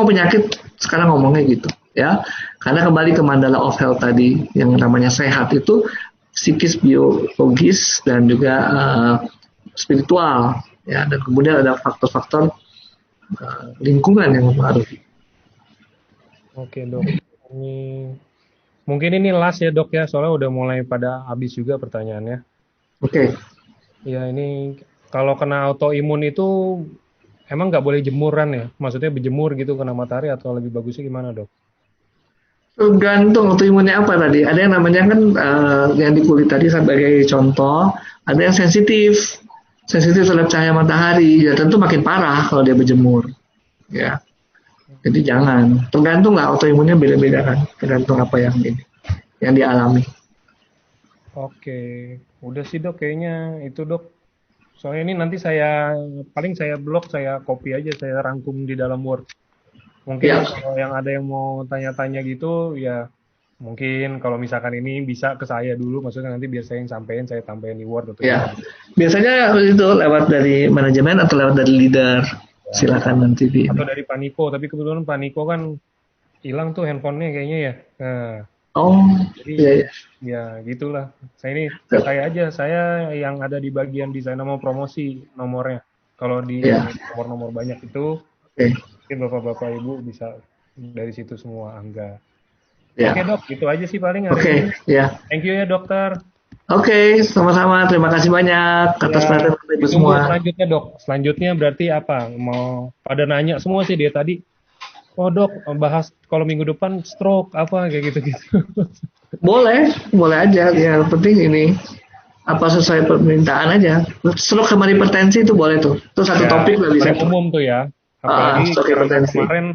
B: penyakit sekarang ngomongnya gitu ya. Karena kembali ke mandala of health tadi, yang namanya sehat itu psikis, biologis, dan juga spiritual ya. Dan kemudian ada faktor-faktor lingkungan yang mempengaruhi.
A: Oke dok, ini mungkin ini last ya dok ya, soalnya udah mulai pada habis juga pertanyaannya.
B: Oke.
A: Ya ini kalau kena autoimun itu emang nggak boleh jemuran ya? Maksudnya berjemur gitu kena matahari atau lebih bagusnya gimana dok?
B: Tergantung autoimunnya apa tadi. Ada yang namanya kan yang di kulit tadi sebagai contoh, ada yang sensitif terhadap cahaya matahari. Ya tentu makin parah kalau dia berjemur. Ya. Jadi jangan. Tergantung lah, autoimunnya beda-beda kan. Tergantung apa yang dialami.
A: Oke, udah sih dok kayaknya itu dok. Soalnya ini nanti paling saya blog, saya copy aja, saya rangkum di dalam Word. Mungkin
B: Ya.
A: kalau yang ada yang mau tanya-tanya gitu, ya mungkin kalau misalkan ini bisa ke saya dulu, maksudnya nanti biar saya yang sampein, saya tambahin di Word atau
B: Ya.
A: gimana.
B: Biasanya itu lewat dari manajemen atau lewat dari leader. Silakan nanti
A: Atau dari Paniko, tapi kebetulan Paniko kan hilang tuh handphonenya kayaknya ya. Nah,
B: Oh,
A: jadi
B: iya, iya.
A: ya gitulah. Saya aja, saya yang ada di bagian desain mau promosi nomornya. Kalau di
B: Iya.
A: nomor-nomor banyak itu,
B: Oke.
A: mungkin bapak-bapak ibu bisa dari situ semua, Angga.
B: Ya.
A: Oke dok, itu aja sih paling hari
B: Oke,
A: ini.
B: ya.
A: Thank you ya dokter.
B: Oke, sama-sama. Terima kasih banyak atas
A: Ya,
B: perhatian Ibu
A: ditunggu
B: semua.
A: selanjutnya dok. Selanjutnya berarti apa? Mau pada nanya semua sih dia tadi. Oh dok, bahas kalau minggu depan stroke apa kayak gitu-gitu.
B: Boleh, boleh aja. Yang penting ini apa sesuai permintaan aja. Stroke sama hipertensi itu boleh tuh. Itu satu
A: Ya,
B: topik lah bisa.
A: paling umum tuh ya. Apalagi
B: Stroke
A: karena
B: hipertensi.
A: kemarin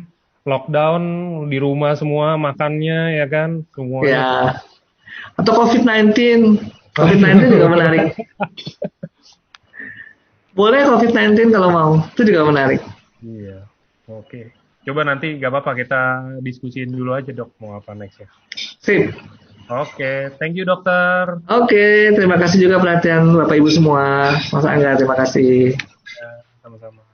A: lockdown di rumah semua makannya ya kan semuanya.
B: Ya. Atau COVID-19. COVID-19 juga menarik. Boleh COVID-19 kalau mau. Itu juga menarik.
A: Iya. Oke. Coba nanti gak apa-apa kita diskusiin dulu aja dok mau apa next ya.
B: Sip.
A: Oke, thank you dokter.
B: Oke, terima kasih juga perhatian Bapak Ibu semua. Mas Angga, terima kasih.
A: Ya, sama-sama.